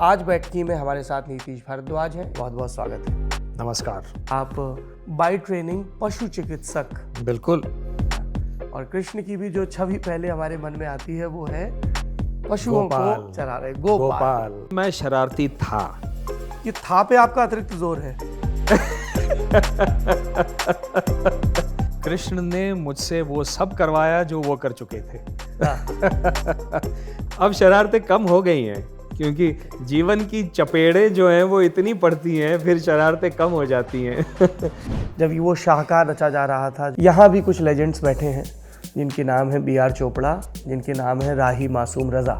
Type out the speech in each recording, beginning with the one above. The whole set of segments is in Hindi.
आज बैठकी में हमारे साथ नीतीश भारद्वाज हैं। बहुत बहुत स्वागत है। नमस्कार। आप बाय ट्रेनिंग पशु चिकित्सक। बिल्कुल। और कृष्ण की भी जो छवि पहले हमारे मन में आती है वो है पशुओं को चरा रहे गोपाल। मैं शरारती था। ये था पे आपका अतिरिक्त जोर है। कृष्ण ने मुझसे वो सब करवाया जो वो कर चुके थे। अब शरारतें कम हो गई हैं क्योंकि जीवन की चपेड़े जो हैं वो इतनी पड़ती हैं, फिर शरारतें कम हो जाती हैं। जब ये वो शाहकार रचा जा रहा था, यहाँ भी कुछ लेजेंड्स बैठे हैं जिनके नाम है बी आर चोपड़ा, जिनके नाम है राही मासूम रजा।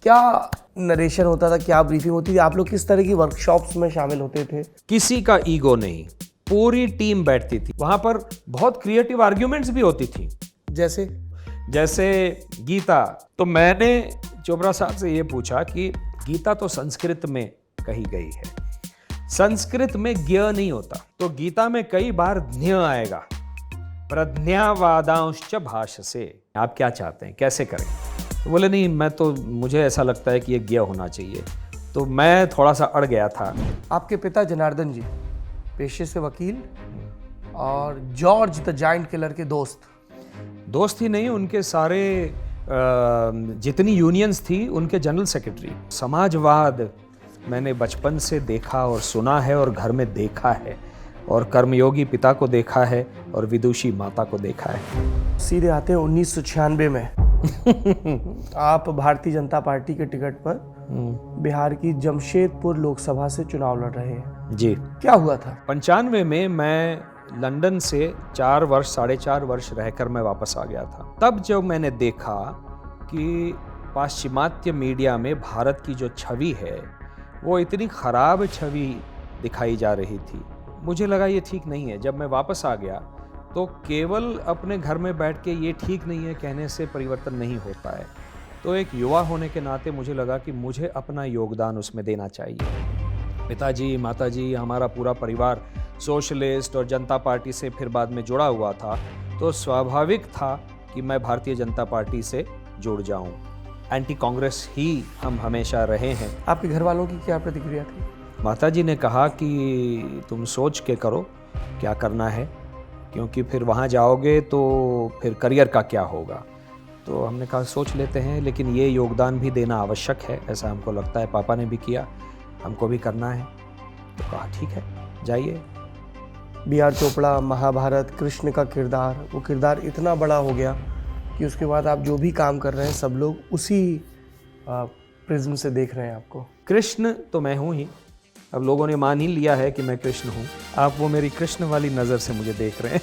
क्या नरेशन होता था, क्या ब्रीफिंग होती थी, आप लोग किस तरह की वर्कशॉप्स में शामिल होते थे? किसी का ईगो नहीं, पूरी टीम बैठती थी वहां पर। बहुत क्रिएटिव आर्ग्यूमेंट्स भी होती थी। जैसे गीता, तो मैंने चोपड़ा साहब से ये पूछा कि गीता तो संस्कृत में कही गई है, संस्कृत में ज्ञ नहीं होता, तो गीता में कई बार ज्ञ आएगा। प्रज्ञावादांश्च भाषसे, आप क्या चाहते हैं, कैसे करें? तो बोले नहीं, मुझे ऐसा लगता है कि ये ज्ञ होना चाहिए। तो मैं थोड़ा सा अड़ गया था। आपके पिता जनार्दन जी पेशे से वकील और जॉर्ज द जायंट किलर के दोस्त ही नहीं, उनके सारे जितनी यूनियंस थी उनके जनरल सेक्रेटरी। समाजवाद मैंने बचपन से देखा और सुना है और घर में देखा है, और कर्मयोगी पिता को देखा है और विदुषी माता को देखा है। सीधे आते हैं 1996 में। आप भारतीय जनता पार्टी के टिकट पर बिहार की जमशेदपुर लोकसभा से चुनाव लड़ रहे हैं। जी। क्या हुआ था? 95 में मैं लंदन से 4.5 वर्ष रहकर मैं वापस आ गया था। तब जब मैंने देखा कि पाश्चिमात्य मीडिया में भारत की जो छवि है वो इतनी खराब छवि दिखाई जा रही थी, मुझे लगा ये ठीक नहीं है। जब मैं वापस आ गया तो केवल अपने घर में बैठ के ये ठीक नहीं है कहने से परिवर्तन नहीं होता है। तो एक युवा होने के नाते मुझे लगा कि मुझे अपना योगदान उसमें देना चाहिए। पिताजी, माताजी, हमारा पूरा परिवार सोशलिस्ट और जनता पार्टी से फिर बाद में जुड़ा हुआ था, तो स्वाभाविक था कि मैं भारतीय जनता पार्टी से जुड़ जाऊं। एंटी कांग्रेस ही हम हमेशा रहे हैं। आपके घर वालों की क्या प्रतिक्रिया थी? माताजी ने कहा कि तुम सोच के करो क्या करना है, क्योंकि फिर वहाँ जाओगे तो फिर करियर का क्या होगा। तो हमने कहा सोच लेते हैं, लेकिन ये योगदान भी देना आवश्यक है, ऐसा हमको लगता है। पापा ने भी किया, हमको भी करना है। तो कहा ठीक है, जाइए। बी आर चोपड़ा, महाभारत, कृष्ण का किरदार, वो किरदार इतना बड़ा हो गया कि उसके बाद आप जो भी काम कर रहे हैं सब लोग उसी प्रिज्म से देख रहे हैं आपको। कृष्ण तो मैं हूँ ही, अब लोगों ने मान ही लिया है कि मैं कृष्ण हूँ। आप वो मेरी कृष्ण वाली नज़र से मुझे देख रहे हैं।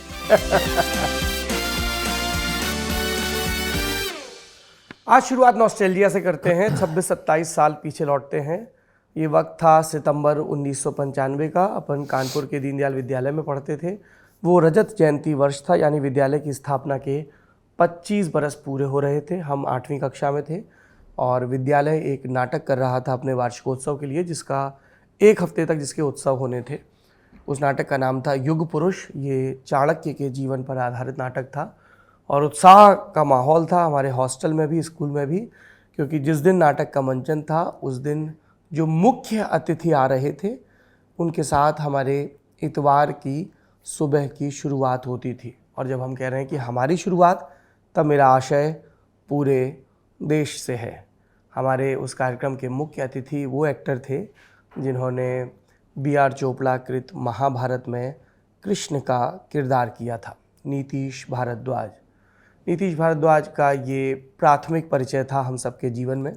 आज शुरुआत नॉस्टैल्जिया से करते हैं। 26-27 साल पीछे लौटते हैं। ये वक्त था सितंबर 1995 का। अपन कानपुर के दीनदयाल विद्यालय में पढ़ते थे। वो रजत जयंती वर्ष था, यानी विद्यालय की स्थापना के 25 बरस पूरे हो रहे थे। हम 8वीं कक्षा में थे और विद्यालय एक नाटक कर रहा था अपने वार्षिकोत्सव के लिए, जिसका एक हफ्ते तक जिसके उत्सव होने थे। उस नाटक का नाम था युग पुरुष। ये चाणक्य के जीवन पर आधारित नाटक था और उत्साह का माहौल था हमारे हॉस्टल में भी, स्कूल में भी, क्योंकि जिस दिन नाटक का मंचन था उस दिन जो मुख्य अतिथि आ रहे थे उनके साथ हमारे इतवार की सुबह की शुरुआत होती थी। और जब हम कह रहे हैं कि हमारी शुरुआत, तब मेरा आशय पूरे देश से है। हमारे उस कार्यक्रम के मुख्य अतिथि वो एक्टर थे जिन्होंने बी आर चोपड़ा कृत महाभारत में कृष्ण का किरदार किया था, नीतीश भारद्वाज। नीतीश भारद्वाज का ये प्राथमिक परिचय था हम सबके जीवन में।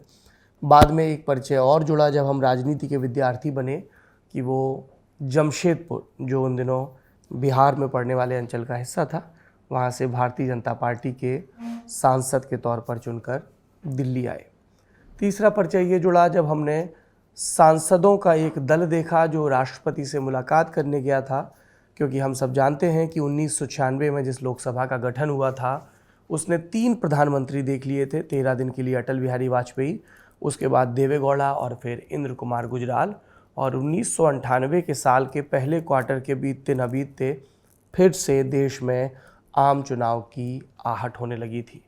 बाद में एक परिचय और जुड़ा जब हम राजनीति के विद्यार्थी बने, कि वो जमशेदपुर, जो उन दिनों बिहार में पड़ने वाले अंचल का हिस्सा था, वहाँ से भारतीय जनता पार्टी के सांसद के तौर पर चुनकर दिल्ली आए। तीसरा परिचय ये जुड़ा जब हमने सांसदों का एक दल देखा जो राष्ट्रपति से मुलाकात करने गया था, क्योंकि हम सब जानते हैं कि 1996 में जिस लोकसभा का गठन हुआ था उसने 3 प्रधानमंत्री देख लिए थे। 13 दिन के लिए अटल बिहारी वाजपेयी, उसके बाद देवे गौड़ा और फिर इंद्र कुमार गुजराल। और 1998 के साल के पहले क्वार्टर के बीतते न बीतते फिर से देश में आम चुनाव की आहट होने लगी थी।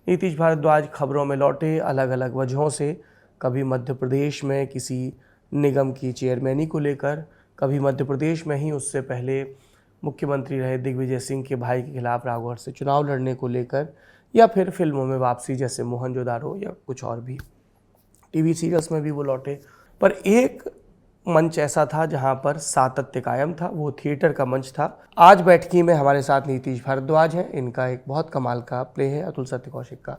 नीतीश भारद्वाज खबरों में लौटे अलग अलग वजहों से, कभी मध्य प्रदेश में किसी निगम की चेयरमैनी को लेकर, कभी मध्य प्रदेश में ही उससे पहले मुख्यमंत्री रहे दिग्विजय सिंह के भाई के खिलाफ राघौर से चुनाव लड़ने को लेकर, या फिर फिल्मों में वापसी जैसे मोहनजोदारो या कुछ और भी टीवी सीरियल्स में भी वो लौटे। पर एक मंच ऐसा था जहां पर सातत्य कायम था, वो थिएटर का मंच था। आज बैठकी में हमारे साथ नीतीश भारद्वाज हैं। इनका एक बहुत कमाल का प्ले है अतुल सत्य कौशिक का,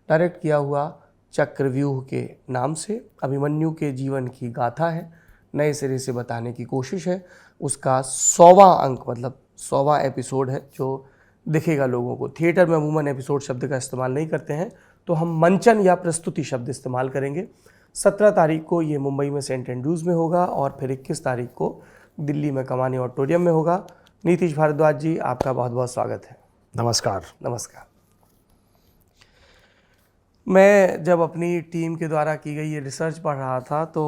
डायरेक्ट किया हुआ, चक्रव्यूह के नाम से अभिमन्यु के जीवन की गाथा है, नए सिरे से बताने की कोशिश है। उसका 100वां अंक मतलब 100वां एपिसोड है जो दिखेगा लोगों को। थिएटर में अमूमन एपिसोड शब्द का इस्तेमाल नहीं करते हैं, तो हम मंचन या प्रस्तुति शब्द इस्तेमाल करेंगे। 17 तारीख को ये मुंबई में सेंट एंड्रूज में होगा और फिर 21 तारीख को दिल्ली में कमानी ऑडिटोरियम में होगा। नीतीश भारद्वाज जी, आपका बहुत बहुत स्वागत है। नमस्कार। नमस्कार। मैं जब अपनी टीम के द्वारा की गई ये रिसर्च पढ़ रहा था तो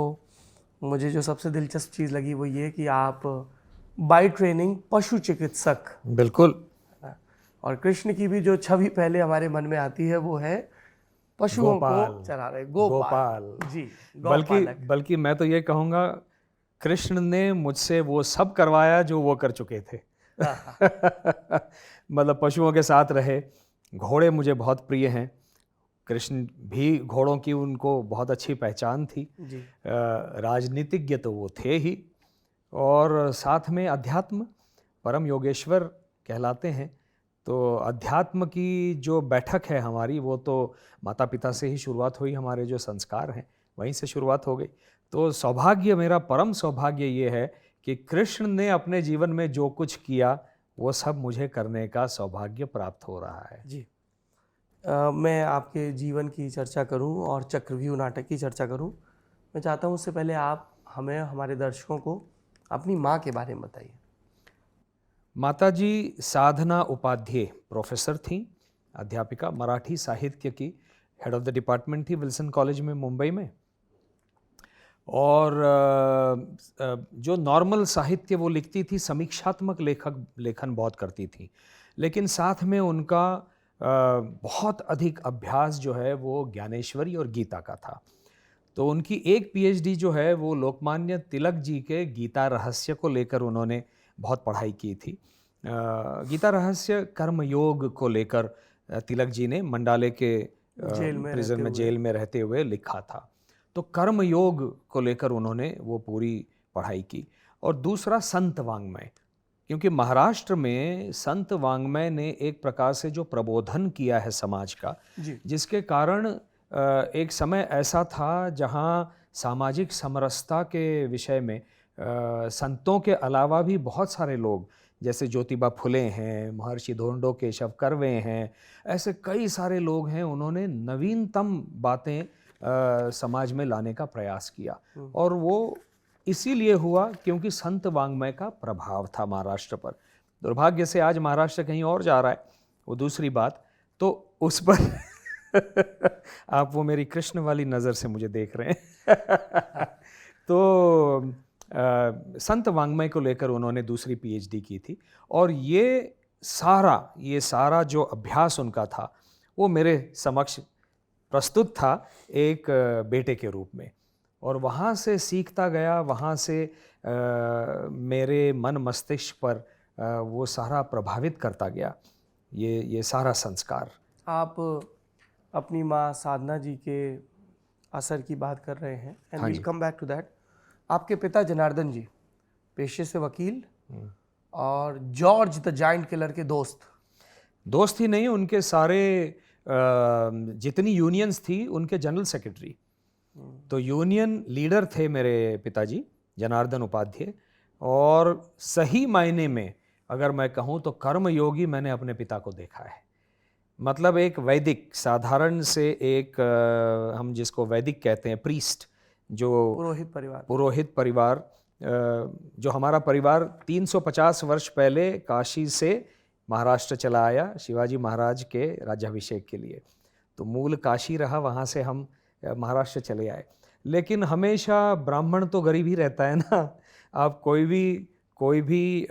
मुझे जो सबसे दिलचस्प चीज़ लगी वो ये कि आप बाय ट्रेनिंग पशु चिकित्सक, बिल्कुल, और कृष्ण की भी जो छवि पहले हमारे मन में आती है वो है पशुओं को चरा रहे गोपाल जी, बल्कि मैं तो ये कहूँगा, कृष्ण ने मुझसे वो सब करवाया जो वो कर चुके थे। मतलब पशुओं के साथ रहे। घोड़े मुझे बहुत प्रिय हैं। कृष्ण भी घोड़ों की उनको बहुत अच्छी पहचान थी जी। राजनीतिज्ञ तो वो थे ही, और साथ में अध्यात्म, परम योगेश्वर कहलाते हैं। तो अध्यात्म की जो बैठक है हमारी, वो तो माता पिता से ही शुरुआत हुई। हमारे जो संस्कार हैं वहीं से शुरुआत हो गई। तो सौभाग्य, मेरा परम सौभाग्य ये है कि कृष्ण ने अपने जीवन में जो कुछ किया वो सब मुझे करने का सौभाग्य प्राप्त हो रहा है। जी। मैं आपके जीवन की चर्चा करूं और चक्रव्यूह नाटक की चर्चा करूं। मैं चाहता हूं उससे पहले आप हमें, हमारे दर्शकों को अपनी माँ के बारे में बताइए। माताजी साधना उपाध्याय प्रोफेसर थीं, अध्यापिका, मराठी साहित्य की हेड ऑफ द डिपार्टमेंट थी विल्सन कॉलेज में मुंबई में। और जो नॉर्मल साहित्य वो लिखती थी, समीक्षात्मक लेखन बहुत करती थी, लेकिन साथ में उनका बहुत अधिक अभ्यास जो है वो ज्ञानेश्वरी और गीता का था। तो उनकी एक पीएचडी जो है वो लोकमान्य तिलक जी के गीता रहस्य को लेकर उन्होंने बहुत पढ़ाई की थी। गीता रहस्य कर्म योग को लेकर तिलक जी ने मंडाले के प्रिजन में, जेल में रहते हुए लिखा था। तो कर्म योग को लेकर उन्होंने वो पूरी पढ़ाई की। और दूसरा संत वाङ्मय, क्योंकि महाराष्ट्र में संत वाङ्मय ने एक प्रकार से जो प्रबोधन किया है समाज का, जिसके कारण एक समय ऐसा था जहाँ सामाजिक समरसता के विषय में संतों के अलावा भी बहुत सारे लोग, जैसे ज्योतिबा फुले हैं, महर्षि धोंडो केशव कर्वे हैं, ऐसे कई सारे लोग हैं, उन्होंने नवीनतम बातें समाज में लाने का प्रयास किया। और वो इसीलिए हुआ क्योंकि संत वाङ्मय का प्रभाव था महाराष्ट्र पर। दुर्भाग्य से आज महाराष्ट्र कहीं और जा रहा है, वो दूसरी बात। तो उस पर आप वो मेरी कृष्ण वाली नज़र से मुझे देख रहे हैं। तो संत वाङ्मय को लेकर उन्होंने दूसरी पीएचडी की थी। और ये सारा जो अभ्यास उनका था वो मेरे समक्ष प्रस्तुत था एक बेटे के रूप में। और वहाँ से सीखता गया, वहाँ से मेरे मन मस्तिष्क पर वो सारा प्रभावित करता गया, ये सारा संस्कार। आप अपनी माँ साधना जी के असर की बात कर रहे हैं, and we'll come back to that. आपके पिता जनार्दन जी पेशे से वकील और जॉर्ज द जायंट किलर के दोस्त ही नहीं, उनके सारे जितनी यूनियंस थी उनके जनरल सेक्रेटरी। तो यूनियन लीडर थे मेरे पिताजी जनार्दन उपाध्याय। और सही मायने में अगर मैं कहूँ तो कर्मयोगी मैंने अपने पिता को देखा है। मतलब एक वैदिक, साधारण से एक हम जिसको वैदिक कहते हैं, प्रीस्ट, जो पुरोहित परिवार, जो हमारा परिवार 350 वर्ष पहले काशी से महाराष्ट्र चला आया शिवाजी महाराज के राज्याभिषेक के लिए। तो मूल काशी रहा, वहाँ से हम महाराष्ट्र चले आए। लेकिन हमेशा ब्राह्मण तो गरीब ही रहता है ना। आप कोई भी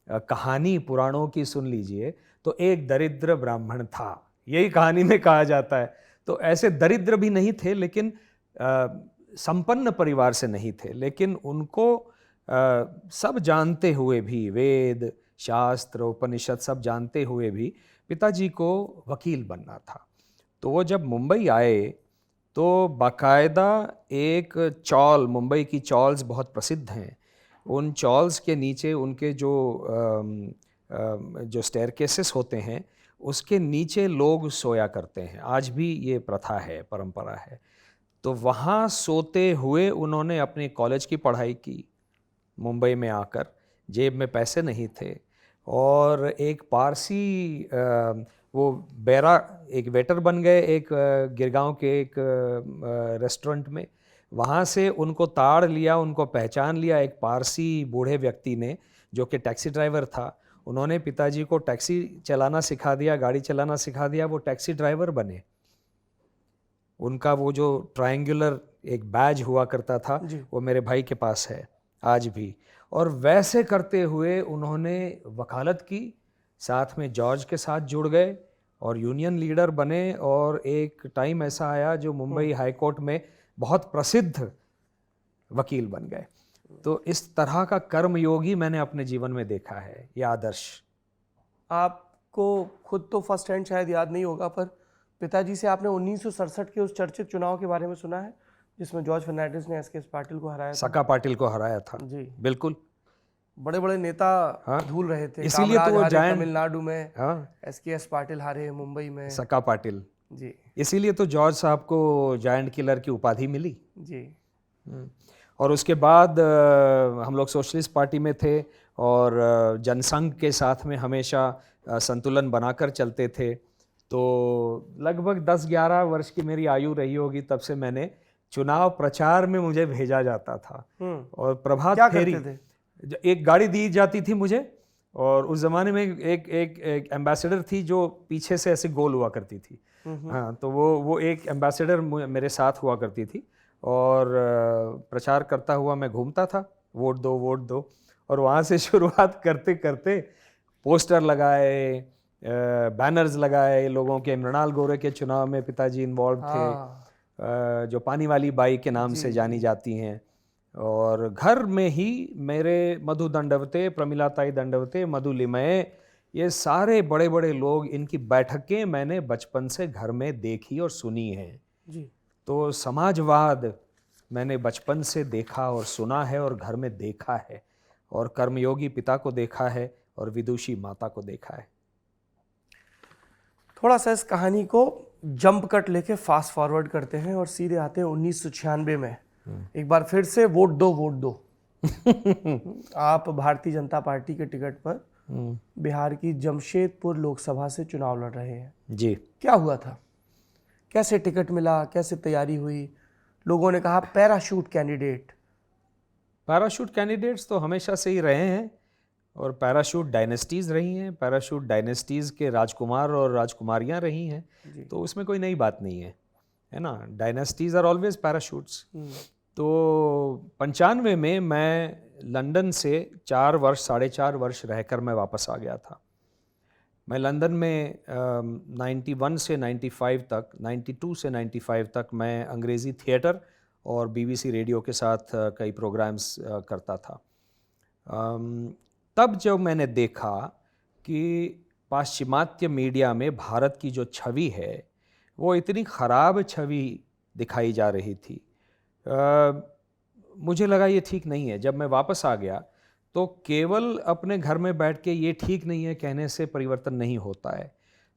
कहानी पुराणों की सुन लीजिए तो एक दरिद्र ब्राह्मण था, यही कहानी में कहा जाता है। तो ऐसे दरिद्र भी नहीं थे, लेकिन संपन्न परिवार से नहीं थे, लेकिन उनको सब जानते हुए भी, वेद शास्त्र उपनिषद सब जानते हुए भी पिताजी को वकील बनना था। तो वो जब मुंबई आए तो बाकायदा एक चौल, मुंबई की चॉल्स बहुत प्रसिद्ध हैं, उन चॉल्स के नीचे उनके जो स्टेयरकेसेस होते हैं उसके नीचे लोग सोया करते हैं। आज भी ये प्रथा है, परंपरा है। तो वहाँ सोते हुए उन्होंने अपने कॉलेज की पढ़ाई की मुंबई में आकर। जेब में पैसे नहीं थे, और एक पारसी वो बैरा, एक वेटर बन गए एक गिरगांव के एक रेस्टोरेंट में। वहाँ से उनको ताड़ लिया, उनको पहचान लिया एक पारसी बूढ़े व्यक्ति ने, जो कि टैक्सी ड्राइवर था। उन्होंने पिताजी को टैक्सी चलाना सिखा दिया, गाड़ी चलाना सिखा दिया, वो टैक्सी ड्राइवर बने। उनका वो जो ट्रायंगुलर एक बैज हुआ करता था वो मेरे भाई के पास है आज भी। और वैसे करते हुए उन्होंने वकालत की, साथ में जॉर्ज के साथ जुड़ गए और यूनियन लीडर बने। और एक टाइम ऐसा आया जो मुंबई हाई कोर्ट में बहुत प्रसिद्ध वकील बन गए। तो इस तरह का कर्मयोगी मैंने अपने जीवन में देखा है, ये आदर्श। आपको खुद तो फर्स्ट हैंड शायद याद नहीं होगा, पर पिताजी से आपने 1967 के उस चर्चित चुनाव के बारे में सुना है जिसमें जॉर्ज फर्नांडिस ने एस.के. पाटिल को हराया था? सका पाटिल को हराया था जी, बिल्कुल। बड़े बड़े नेता धूल रहे थे। इसीलिए तो वो जायंट तमिलनाडु में, एस.के. पाटिल हारे मुंबई में, सका पाटिल जी। इसीलिए तो जॉर्ज साहब को जायंट किलर की उपाधि मिली जी। और उसके बाद हम लोग सोशलिस्ट पार्टी में थे और जनसंघ के साथ में हमेशा संतुलन बनाकर चलते थे। तो लगभग 10-11 वर्ष की मेरी आयु रही होगी तब से मैंने चुनाव प्रचार में मुझे भेजा जाता था। और प्रभात फेरी, एक गाड़ी दी जाती थी मुझे, और उस जमाने में एक एम्बेसडर थी जो पीछे से ऐसे गोल हुआ करती थी। हाँ, तो वो एक एम्बेसडर मेरे साथ हुआ करती थी और प्रचार करता हुआ मैं घूमता था, वोट दो वोट दो। और वहाँ से शुरुआत करते करते पोस्टर लगाए, बैनर्स लगाए लोगों के। मृणाल गौरे के चुनाव में पिताजी इन्वॉल्व थे, जो पानी वाली बाई के नाम से जानी जाती हैं। और घर में ही मेरे मधु दंडवते, प्रमिलाताई दंडवते, मधु लिमये, ये सारे बड़े बड़े लोग, इनकी बैठकें मैंने बचपन से घर में देखी और सुनी हैं जी। तो समाजवाद मैंने बचपन से देखा और सुना है और घर में देखा है, और कर्मयोगी पिता को देखा है और विदुषी माता को देखा है। थोड़ा सा इस कहानी को जंप कट लेके फास्ट फॉरवर्ड करते हैं और सीधे आते हैं 1996 में। एक बार फिर से वोट दो वोट दो। आप भारतीय जनता पार्टी के टिकट पर बिहार की जमशेदपुर लोकसभा से चुनाव लड़ रहे हैं जी। क्या हुआ था? कैसे टिकट मिला? कैसे तैयारी हुई? लोगों ने कहा पैराशूट कैंडिडेट। पैराशूट कैंडिडेट्स तो हमेशा से ही रहे हैं, और पैराशूट डायनेस्टीज़ रही हैं, पैराशूट डायनेस्टीज़ के राजकुमार और राजकुमारियां रही हैं। तो उसमें कोई नई बात नहीं है ना। Dynasties are always parachutes. तो 95 में मैं लंदन से 4 वर्ष 4.5 वर्ष रहकर मैं वापस आ गया था। मैं लंदन में 91 से 95 तक, 92 से 95 तक मैं अंग्रेज़ी थिएटर और BBC रेडियो के साथ कई प्रोग्राम्स करता था। तब जब मैंने देखा कि पाश्चिमात्य मीडिया में भारत की जो छवि है वो इतनी ख़राब छवि दिखाई जा रही थी, मुझे लगा ये ठीक नहीं है। जब मैं वापस आ गया तो केवल अपने घर में बैठ के ये ठीक नहीं है कहने से परिवर्तन नहीं होता है।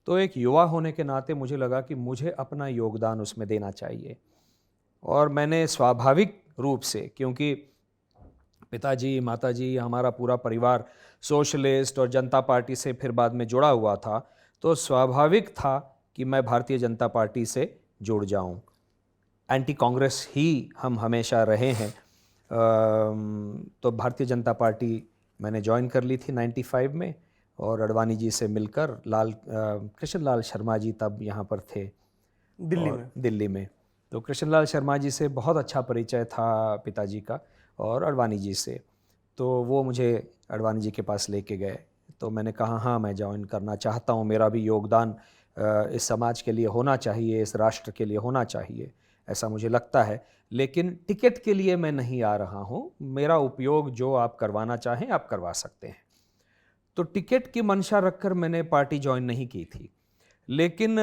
तो एक युवा होने के नाते मुझे लगा कि मुझे अपना योगदान उसमें देना चाहिए। और मैंने स्वाभाविक रूप से, क्योंकि पिताजी, माताजी, हमारा पूरा परिवार सोशलिस्ट और जनता पार्टी से फिर बाद में जुड़ा हुआ था, तो स्वाभाविक था कि मैं भारतीय जनता पार्टी से जुड़ जाऊं। एंटी कांग्रेस ही हम हमेशा रहे हैं। तो भारतीय जनता पार्टी मैंने ज्वाइन कर ली थी 95 में, और अडवाणी जी से मिलकर कृष्ण लाल शर्मा जी तब यहाँ पर थे दिल्ली में। तो कृष्ण लाल शर्मा जी से बहुत अच्छा परिचय था पिताजी का, और अडवाणी जी से। तो वो मुझे अडवाणी जी के पास लेके गए। तो मैंने कहा हाँ, मैं ज्वाइन करना चाहता हूँ, मेरा भी योगदान इस समाज के लिए होना चाहिए, इस राष्ट्र के लिए होना चाहिए। ऐसा मुझे लगता है। लेकिन टिकट के लिए मैं नहीं आ रहा हूँ, मेरा उपयोग जो आप करवाना चाहें आप करवा सकते हैं। तो टिकट की मंशा रखकर मैंने पार्टी ज्वाइन नहीं की थी, लेकिन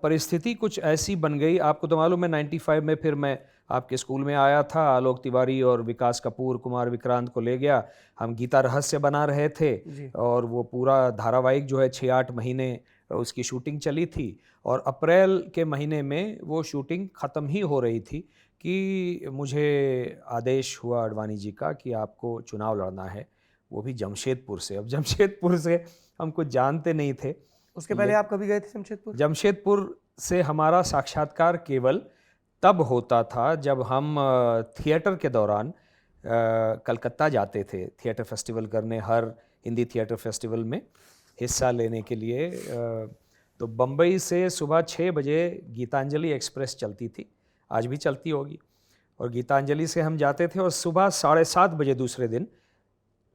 परिस्थिति कुछ ऐसी बन गई। आपको तो मालूम है 95 में फिर मैं आपके स्कूल में आया था, आलोक तिवारी और विकास कपूर, कुमार विक्रांत को ले गया। हम गीता रहस्य बना रहे थे और वो पूरा धारावाहिक जो है 6-8 महीने उसकी शूटिंग चली थी और अप्रैल के महीने में वो शूटिंग ख़त्म ही हो रही थी कि मुझे आदेश हुआ आडवाणी जी का कि आपको चुनाव लड़ना है, वो भी जमशेदपुर से। अब जमशेदपुर से हम कुछ जानते नहीं थे। उसके पहले आप कभी गए थे जमशेदपुर? जमशेदपुर से हमारा साक्षात्कार केवल तब होता था जब हम थिएटर के दौरान कलकत्ता जाते थे थिएटर फेस्टिवल करने, हर हिंदी थिएटर फेस्टिवल में हिस्सा लेने के लिए। तो बम्बई से सुबह 6 बजे गीतांजलि एक्सप्रेस चलती थी, आज भी चलती होगी, और गीतांजलि से हम जाते थे और सुबह 7:30 बजे दूसरे दिन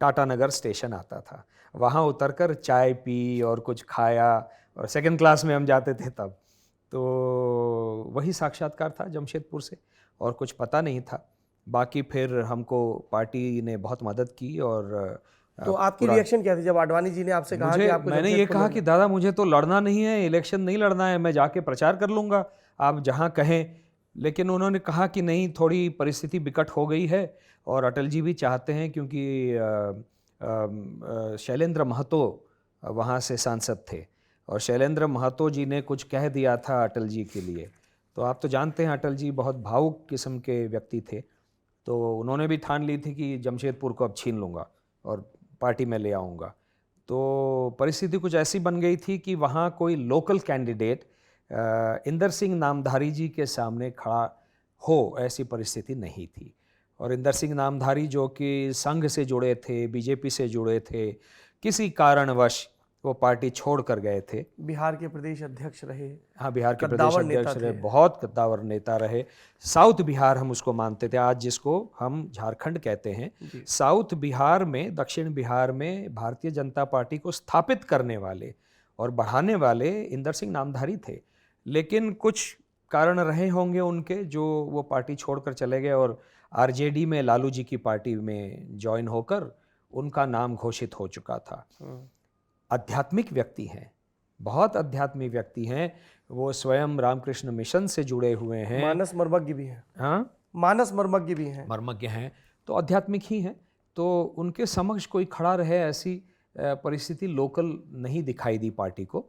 टाटा नगर स्टेशन आता था। वहाँ उतरकर चाय पी और कुछ खाया और सेकंड क्लास में हम जाते थे तब। तो वही साक्षात्कार था जमशेदपुर से, और कुछ पता नहीं था। बाकी फिर हमको पार्टी ने बहुत मदद की। और तो आपकी रिएक्शन क्या थी जब आडवाणी जी ने आपसे कहा कि आपको मैंने ये कहा कि दादा मुझे तो लड़ना नहीं है, इलेक्शन नहीं लड़ना है, मैं जाके प्रचार कर लूँगा, आप जहाँ कहें। लेकिन उन्होंने कहा कि नहीं, थोड़ी परिस्थिति विकट हो गई है और अटल जी भी चाहते हैं, क्योंकि शैलेंद्र महतो वहाँ से सांसद थे और शैलेंद्र महतो जी ने कुछ कह दिया था अटल जी के लिए। तो आप तो जानते हैं अटल जी बहुत भावुक किस्म के व्यक्ति थे, तो उन्होंने भी ठान ली थी कि जमशेदपुर को अब छीन लूँगा और पार्टी में ले आऊँगा। तो परिस्थिति कुछ ऐसी बन गई थी कि वहाँ कोई लोकल कैंडिडेट इंदर सिंह नामधारी जी के सामने खड़ा हो, ऐसी परिस्थिति नहीं थी। और इंदर सिंह नामधारी जो कि संघ से जुड़े थे, बीजेपी से जुड़े थे, किसी कारणवश वो पार्टी छोड़ कर गए थे। बिहार के प्रदेश अध्यक्ष रहे। हाँ, बिहार के प्रदेश अध्यक्ष रहे, बहुत कद्दावर नेता रहे। साउथ बिहार हम उसको मानते थे, आज जिसको हम झारखंड कहते हैं। साउथ बिहार में, दक्षिण बिहार में भारतीय जनता पार्टी को स्थापित करने वाले और बढ़ाने वाले इंदर सिंह नामधारी थे। लेकिन कुछ कारण रहे होंगे उनके, जो वो पार्टी छोड़कर चले गए और आरजेडी में लालू जी की पार्टी में ज्वाइन होकर उनका नाम घोषित हो चुका था। आध्यात्मिक व्यक्ति हैं, बहुत आध्यात्मिक व्यक्ति हैं। वो स्वयं रामकृष्ण मिशन से जुड़े हुए हैं। मानस मर्मज्ञ भी हैं। हाँ, मानस मर्मज्ञ भी हैं, मर्मज्ञ हैं, तो आध्यात्मिक ही हैं। तो उनके समक्ष कोई खड़ा रहे, ऐसी परिस्थिति लोकल नहीं दिखाई दी पार्टी को।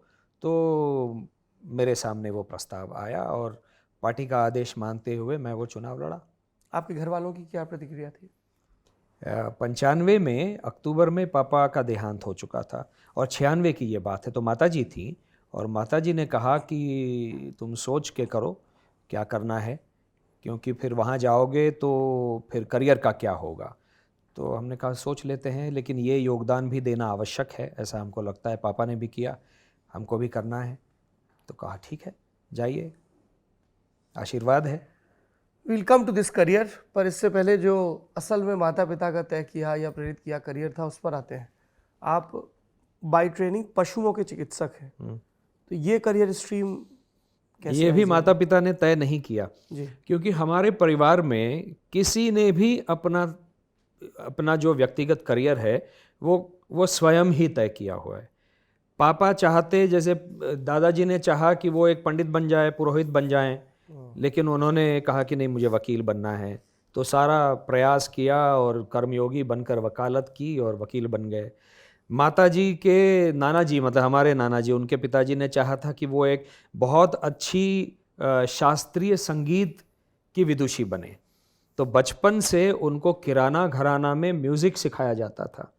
तो मेरे सामने वो प्रस्ताव आया और पार्टी का आदेश मानते हुए मैं वो चुनाव लड़ा। आपके घर वालों की क्या प्रतिक्रिया थी? 95 में अक्टूबर में पापा का देहांत हो चुका था और 96 की ये बात है। तो माताजी थी और माताजी ने कहा कि तुम सोच के करो क्या करना है, क्योंकि फिर वहाँ जाओगे तो फिर करियर का क्या होगा। तो हमने कहा सोच लेते हैं, लेकिन ये योगदान भी देना आवश्यक है, ऐसा हमको लगता है। पापा ने भी किया, हमको भी करना है। तो कहा ठीक है, जाइए, आशीर्वाद है। Will come to this career, पर इससे पहले जो असल में माता पिता का तय किया या प्रेरित किया करियर था, उस पर आते हैं। आप बाय ट्रेनिंग पशुओं के चिकित्सक हैं, तो ये करियर स्ट्रीम कैसे? ये भी माता पिता ने तय नहीं किया जी। क्योंकि हमारे परिवार में किसी ने भी अपना जो व्यक्तिगत करियर है वो स्वयं ही तय किया हुआ है। पापा चाहते, जैसे दादाजी ने चाहा कि वो एक पंडित बन जाए, पुरोहित बन जाएं, लेकिन उन्होंने कहा कि नहीं, मुझे वकील बनना है। तो सारा प्रयास किया और कर्मयोगी बनकर वकालत की और वकील बन गए। माताजी के नानाजी, मतलब हमारे नानाजी, उनके पिताजी ने चाहा था कि वो एक बहुत अच्छी शास्त्रीय संगीत की विदुषी बने। तो बचपन से उनको किराना घराना में म्यूज़िक सिखाया जाता था।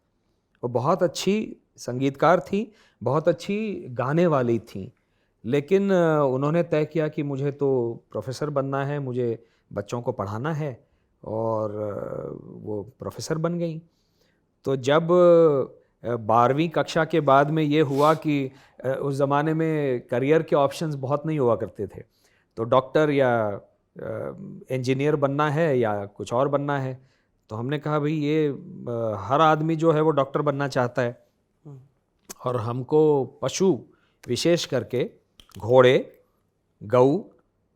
वो बहुत अच्छी संगीतकार थी, बहुत अच्छी गाने वाली थी, लेकिन उन्होंने तय किया कि मुझे तो प्रोफेसर बनना है, मुझे बच्चों को पढ़ाना है, और वो प्रोफेसर बन गई। तो जब 12वीं कक्षा के बाद में ये हुआ कि उस ज़माने में करियर के ऑप्शंस बहुत नहीं हुआ करते थे, तो डॉक्टर या इंजीनियर बनना है या कुछ और बनना है। तो हमने कहा भाई ये हर आदमी जो है वो डॉक्टर बनना चाहता है, और हमको पशु, विशेष करके घोड़े, गऊ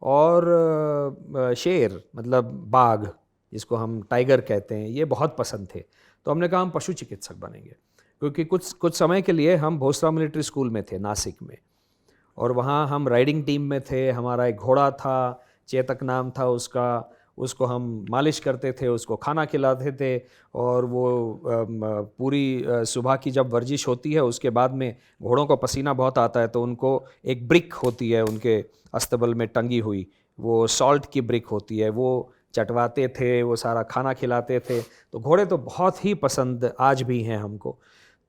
और शेर मतलब बाघ जिसको हम टाइगर कहते हैं, ये बहुत पसंद थे। तो हमने कहा हम पशु चिकित्सक बनेंगे, क्योंकि कुछ समय के लिए हम भोसला मिलिट्री स्कूल में थे नासिक में, और वहाँ हम राइडिंग टीम में थे। हमारा एक घोड़ा था, चेतक नाम था उसका, उसको हम मालिश करते थे, उसको खाना खिलाते थे, और वो पूरी सुबह की जब वर्जिश होती है उसके बाद में घोड़ों को पसीना बहुत आता है, तो उनको एक ब्रिक होती है उनके अस्तबल में टंगी हुई, वो सॉल्ट की ब्रिक होती है, वो चटवाते थे, वो सारा खाना खिलाते थे। तो घोड़े तो बहुत ही पसंद आज भी हैं हमको।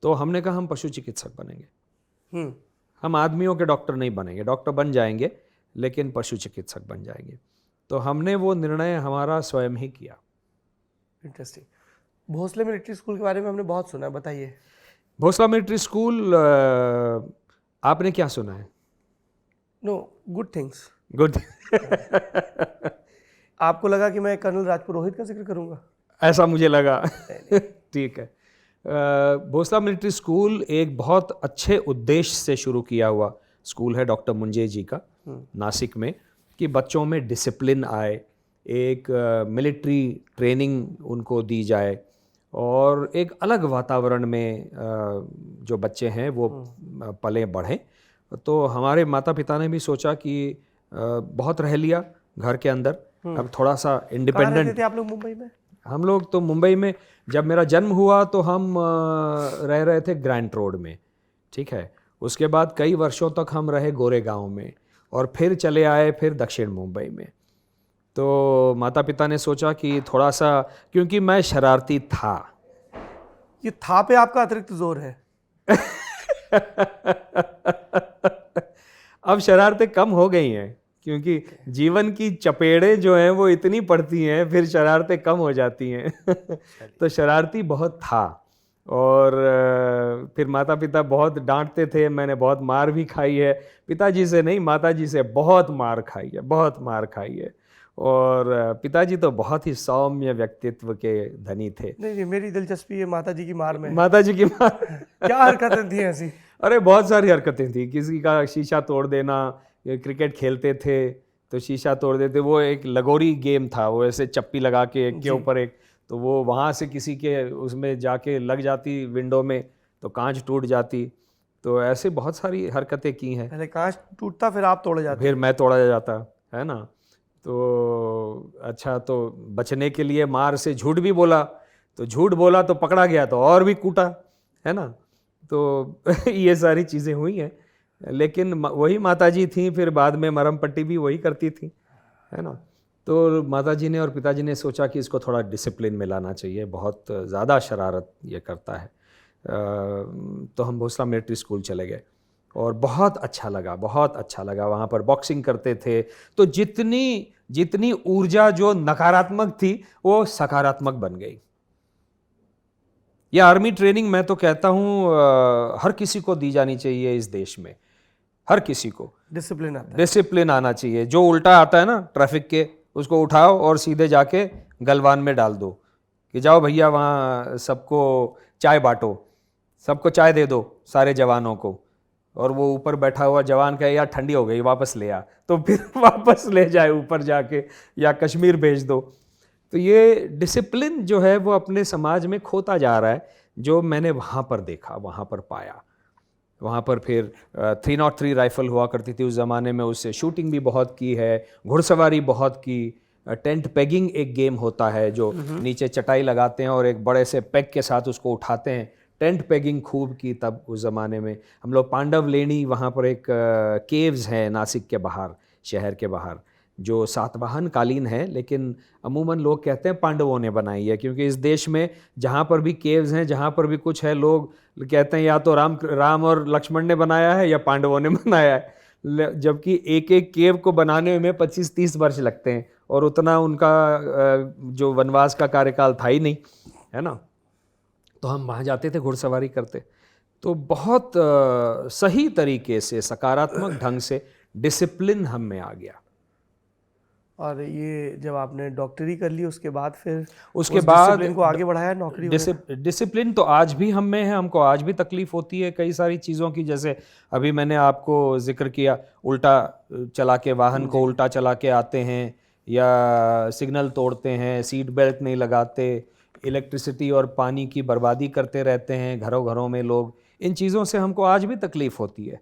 तो हमने कहा हम पशु चिकित्सक बनेंगे, हम आदमियों के डॉक्टर नहीं बनेंगे, डॉक्टर बन जाएंगे लेकिन पशु चिकित्सक बन जाएंगे। तो हमने वो निर्णय हमारा स्वयं ही किया। इंटरेस्टिंग। भोसले मिलिट्री स्कूल के बारे में हमने बहुत सुना है, बताइए। भोसला मिलिट्री स्कूल, आपने क्या सुना है? No, good things. गुड। आपको लगा कि मैं कर्नल राजपुरोहित का जिक्र करूंगा? ऐसा मुझे लगा। ठीक है। भोसला मिलिट्री स्कूल एक बहुत अच्छे उद्देश्य से शुरू किया हुआ स्कूल है डॉक्टर मुंजे जी का, नासिक में, कि बच्चों में डिसिप्लिन आए, एक मिलिट्री ट्रेनिंग उनको दी जाए, और एक अलग वातावरण में जो बच्चे हैं वो पले बढ़ें। तो हमारे माता पिता ने भी सोचा कि बहुत रह लिया घर के अंदर, अब थोड़ा सा कहाँ इंडिपेंडेंट। रहते थे आप लोग मुंबई में? हम लोग तो मुंबई में, जब मेरा जन्म हुआ तो हम रह रहे थे ग्रैंड रोड में, ठीक है। उसके बाद कई वर्षों तक हम रहे गोरेगांव में, और फिर चले आए फिर दक्षिण मुंबई में। तो माता पिता ने सोचा कि थोड़ा सा, क्योंकि मैं शरारती था। ये था पे आपका अतिरिक्त जोर है। अब शरारतें कम हो गई हैं, क्योंकि जीवन की चपेड़ें जो हैं वो इतनी पड़ती हैं, फिर शरारतें कम हो जाती हैं। तो शरारती बहुत था, और फिर माता पिता बहुत डांटते थे, मैंने बहुत मार भी खाई है, पिताजी से नहीं माताजी से बहुत मार खाई है, बहुत मार खाई है। और पिताजी तो बहुत ही सौम्य व्यक्तित्व के धनी थे। नहीं, मेरी दिलचस्पी है माता जी की मार में। माता जी की मार क्या हरकतें थी ऐसी? अरे बहुत सारी हरकतें थी, किसी का शीशा तोड़ देना, क्रिकेट खेलते थे तो शीशा तोड़ देते, वो एक लगोरी गेम था, वो ऐसे चप्पी लगा के एक के ऊपर एक, तो वो वहाँ से किसी के उसमें जाके लग जाती विंडो में, तो कांच टूट जाती। तो ऐसे बहुत सारी हरकतें की हैं। पहले कांच टूटता, फिर आप तोड़े जाते। फिर मैं तोड़ा जाता है ना। तो अच्छा, तो बचने के लिए मार से झूठ भी बोला, तो झूठ बोला तो पकड़ा गया तो और भी कूटा, है ना। तो ये सारी चीज़ें हुई हैं, लेकिन वही माताजी थी, फिर बाद में मरहम पट्टी भी वही करती थी, है ना। तो माताजी ने और पिताजी ने सोचा कि इसको थोड़ा डिसिप्लिन में लाना चाहिए, बहुत ज़्यादा शरारत ये करता है। तो हम भोसला मिलिट्री स्कूल चले गए, और बहुत अच्छा लगा, बहुत अच्छा लगा। वहाँ पर बॉक्सिंग करते थे, तो जितनी ऊर्जा जो नकारात्मक थी वो सकारात्मक बन गई। ये आर्मी ट्रेनिंग मैं तो कहता हूँ हर किसी को दी जानी चाहिए इस देश में, हर किसी को डिसिप्लिन आना चाहिए। जो उल्टा आता है ना ट्रैफिक के, उसको उठाओ और सीधे जाके गलवान में डाल दो कि जाओ भैया वहाँ सबको चाय बांटो, सबको चाय दे दो सारे जवानों को, और वो ऊपर बैठा हुआ जवान कहे यार ठंडी हो गई वापस ले आ, तो फिर वापस ले जाए ऊपर जाके, या कश्मीर भेज दो। तो ये डिसिप्लिन जो है वो अपने समाज में खोता जा रहा है, जो मैंने वहाँ पर देखा, वहाँ पर पाया। वहाँ पर फिर 303 राइफल हुआ करती थी उस ज़माने में, उससे शूटिंग भी बहुत की है, घुड़सवारी बहुत की। टेंट पेगिंग एक गेम होता है, जो नीचे चटाई लगाते हैं और एक बड़े से पेग के साथ उसको उठाते हैं, टेंट पेगिंग खूब की तब उस ज़माने में। हम लोग पांडव लेनी, वहाँ पर एक केव्स हैं नासिक के बाहर, शहर के बाहर, जो सातवाहन कालीन है, लेकिन अमूमन लोग कहते हैं पांडवों ने बनाई है, क्योंकि इस देश में जहाँ पर भी केव्स हैं, जहाँ पर भी कुछ है, लोग कहते हैं या तो राम और लक्ष्मण ने बनाया है या पांडवों ने बनाया है। जबकि एक एक केव को बनाने में 25-30 वर्ष लगते हैं, और उतना उनका जो वनवास का कार्यकाल था ही नहीं, है ना। तो हम वहाँ जाते थे घुड़सवारी करते, तो बहुत सही तरीके से, सकारात्मक ढंग से डिसिप्लिन हम में आ गया। और ये जब आपने डॉक्टरी कर ली उसके बाद फिर उसके उस बाद डिसिप्लिन को आगे बढ़ाया नौकरी वगैरह? डिसिप्लिन तो आज भी हम में है, हमको आज भी तकलीफ होती है कई सारी चीज़ों की। जैसे अभी मैंने आपको जिक्र किया, उल्टा चला के वाहन को उल्टा चला के आते हैं, या सिग्नल तोड़ते हैं, सीट बेल्ट नहीं लगाते, इलेक्ट्रिसिटी और पानी की बर्बादी करते रहते हैं घरों घरों में लोग। इन चीज़ों से हमको आज भी तकलीफ होती है।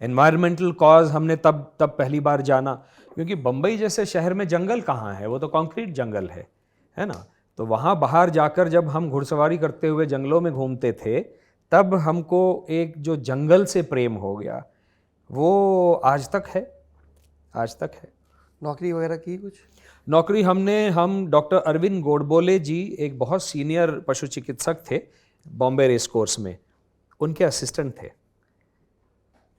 एनवायरमेंटल कॉज हमने तब पहली बार जाना, क्योंकि बम्बई जैसे शहर में जंगल कहाँ है, वो तो कंक्रीट जंगल है ना। तो वहाँ बाहर जाकर जब हम घुड़सवारी करते हुए जंगलों में घूमते थे, तब हमको एक जो जंगल से प्रेम हो गया, वो आज तक है, आज तक है। नौकरी वगैरह की कुछ? नौकरी हम डॉक्टर अरविंद गोडबोले जी, एक बहुत सीनियर पशु चिकित्सक थे बॉम्बे रेस कोर्स में, उनके असिस्टेंट थे।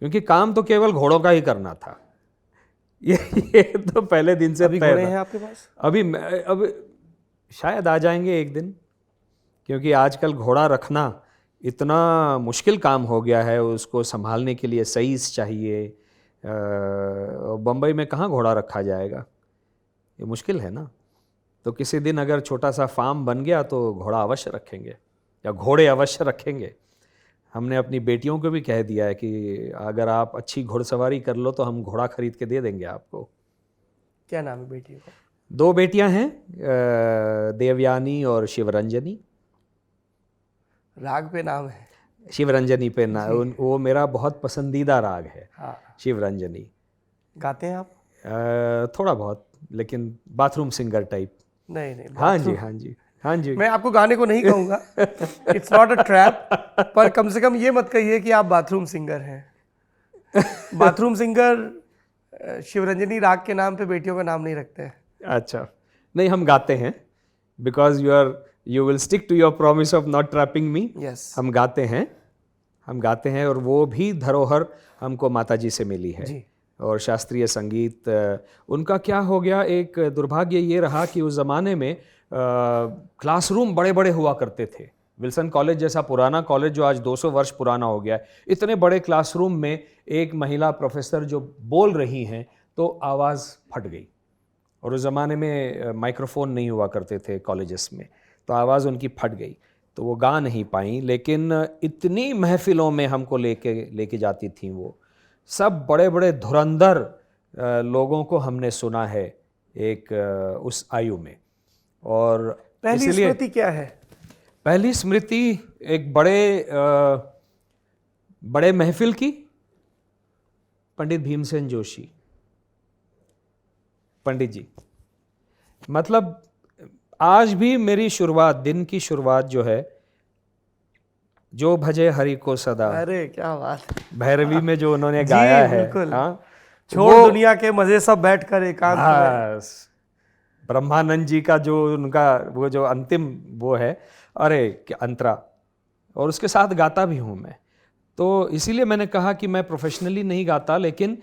क्योंकि काम तो केवल घोड़ों का ही करना था, ये तो पहले दिन से अभी तय घोड़े था। हैं आपके पास? अब शायद आ जाएंगे एक दिन, क्योंकि आजकल घोड़ा रखना इतना मुश्किल काम हो गया है, उसको संभालने के लिए सईस चाहिए। बम्बई में कहाँ घोड़ा रखा जाएगा, ये मुश्किल है ना। तो किसी दिन अगर छोटा सा फार्म बन गया तो घोड़ा अवश्य रखेंगे, या घोड़े अवश्य रखेंगे। हमने अपनी बेटियों को भी कह दिया है कि अगर आप अच्छी घुड़सवारी कर लो तो हम घोड़ा खरीद के दे देंगे आपको। क्या नाम है बेटियों का? 2 बेटियां हैं, देवयानी और शिवरंजनी। राग पे नाम है? शिवरंजनी पे ना, वो मेरा बहुत पसंदीदा राग है। हाँ। शिवरंजनी। गाते हैं आप? थोड़ा बहुत, लेकिन बाथरूम सिंगर टाइप। नहीं नहीं, हाँ जी, हाँ जी, हाँ जी। मैं आपको गाने को नहीं कहूँगा, इट्स नॉट अ ट्रैप, पर कम से कम ये मत कहिए कि आप बाथरूम सिंगर हैं। बाथरूम सिंगर शिवरंजनी राग के नाम पे बेटियों का नाम नहीं रखते हैं। अच्छा, नहीं, हम गाते हैं, because you will stick to your promise of not trapping me. Yes. हम गाते हैं, और वो भी धरोहर हमको माताजी से मिली है। जी। और शास्त्रीय संगीत, उनका क्या हो गया, एक दुर्भाग्य ये रहा कि उस ज़माने में क्लासरूम बड़े बड़े हुआ करते थे। विल्सन कॉलेज जैसा पुराना कॉलेज जो आज 200 वर्ष पुराना हो गया है, इतने बड़े क्लासरूम में एक महिला प्रोफेसर जो बोल रही हैं तो आवाज़ फट गई। और उस ज़माने में माइक्रोफोन नहीं हुआ करते थे कॉलेजेस में, तो आवाज़ उनकी फट गई, तो वो गा नहीं पाई। लेकिन इतनी महफिलों में हमको लेके जाती थी वो। सब बड़े बड़े धुरंधर लोगों को हमने सुना है एक उस आयु में। और पहली स्मृति क्या है? पहली स्मृति एक बड़े महफिल की, पंडित भीमसेन जोशी पंडित जी। मतलब आज भी मेरी शुरुआत, दिन की शुरुआत जो है, जो भजे हरि को सदा, अरे क्या बात, भैरवी में जो उन्होंने गाया है, हाँ, छोड़ दुनिया के मजे सब बैठकर एकांत में। ब्रह्मानंद जी का जो उनका वो जो अंतिम वो है, अरे क्या अंतरा, और उसके साथ गाता भी हूँ मैं। तो इसीलिए मैंने कहा कि मैं प्रोफेशनली नहीं गाता, लेकिन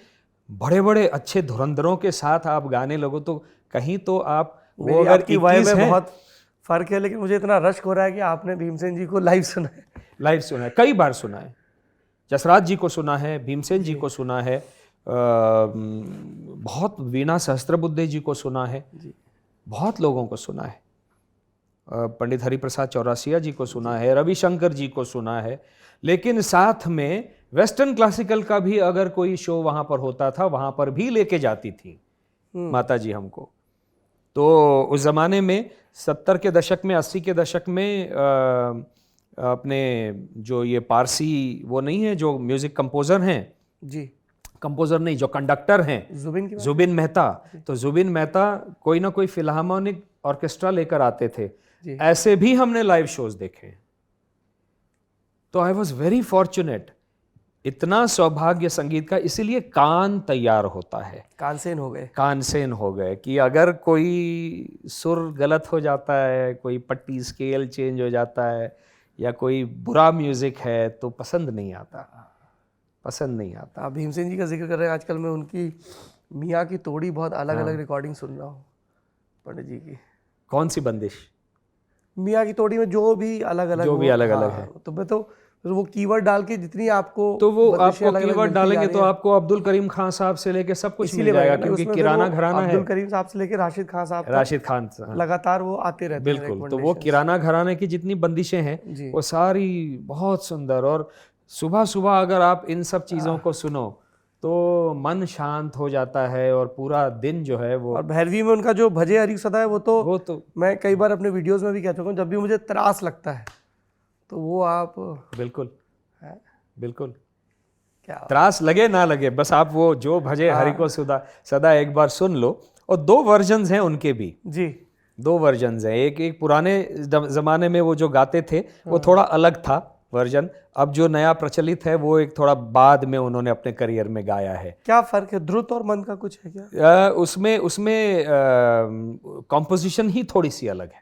बड़े बड़े अच्छे धुरंधरों के साथ आप गाने लगो तो कहीं तो आप वो, अगर की वाइब में बहुत फर्क है। लेकिन मुझे इतना रश हो रहा है कि आपने भीमसेन जी को लाइव सुना है? लाइव सुना है, कई बार सुना है। जसराज जी को सुना है, भीमसेन जी को सुना है, बहुत वीणा सहस्त्रबुद्धे जी को सुना है, बहुत लोगों को सुना है, पंडित हरिप्रसाद चौरासिया जी को सुना है, रविशंकर जी को सुना है। लेकिन साथ में वेस्टर्न क्लासिकल का भी अगर कोई शो वहाँ पर होता था, वहाँ पर भी लेके जाती थी माता जी हमको। तो उस ज़माने में 70 के दशक में, 80 के दशक में अपने जो ये पारसी वो नहीं है जो म्यूज़िक कंपोज़र हैं जी, कंपोज़र नहीं, जो कंडक्टर हैं, जुबिन मेहता। तो जुबिन मेहता कोई ना कोई फिल्हार्मोनिक ऑर्केस्ट्रा लेकर आते थे, ऐसे भी हमने लाइव शोज देखे। तो आई वॉज वेरी फॉर्चुनेट, इतना सौभाग्य संगीत का। इसीलिए कान तैयार होता है, कानसेन हो गए कि अगर कोई सुर गलत हो जाता है, कोई पट्टी स्केल चेंज हो जाता है, या कोई बुरा म्यूजिक है तो पसंद नहीं आता। आप भीमसेन जी का जिक्र कर रहे हैं, आजकल मैं उनकी मियाँ की तोड़ी बहुत अलग अलग रिकॉर्डिंग सुन रहा हूँ पंडित जी की। कौन सी बंदिश? मियाँ की तोड़ी में जो भी अलग अलग है। तो मैं तो तो वो कीवर्ड डाल के जितनी आपको तो वो बंदिशें आपको अलग-अलग कीवर्ड मिलती जा डालेंगे रही तो हैं। आपको अब्दुल करीम खान साहब से लेके सब कुछ मिल इसीलिए जाएगा, बनेगा कि क्योंकि उसमें फिर किराना वो घराना है। अब्दुल करीम साहब से लेके राशिद खान साहब तक राशिद खान साहब, लगातार वो आते रहते हैं बिल्कुल। तो वो recommendations। किराना घराने की जितनी बंदिशें हैं जी। वो सारी बहुत सुंदर, और सुबह सुबह अगर आप इन सब चीज़ों को सुनो तो मन शांत हो जाता है और पूरा दिन जो है वो और भैरवी में उनका जो भजे हरि सदा है वो तो मैं कई बार अपने वीडियोस में भी कह चुका हूँ, जब भी मुझे त्रास लगता है तो वो आप बिल्कुल है, बिल्कुल क्या त्रास लगे ना लगे, बस आप वो जो भजे हरि को सदा सदा एक बार सुन लो। और 2 वर्जन्स हैं उनके भी, जी 2 वर्जन्स हैं। एक पुराने जमाने में वो जो गाते थे वो थोड़ा अलग था वर्जन, अब जो नया प्रचलित है वो एक थोड़ा बाद में उन्होंने अपने करियर में गाया है। क्या फर्क है, द्रुत और मंद का कुछ है क्या? उसमें उसमें कॉम्पोजिशन ही थोड़ी सी अलग है।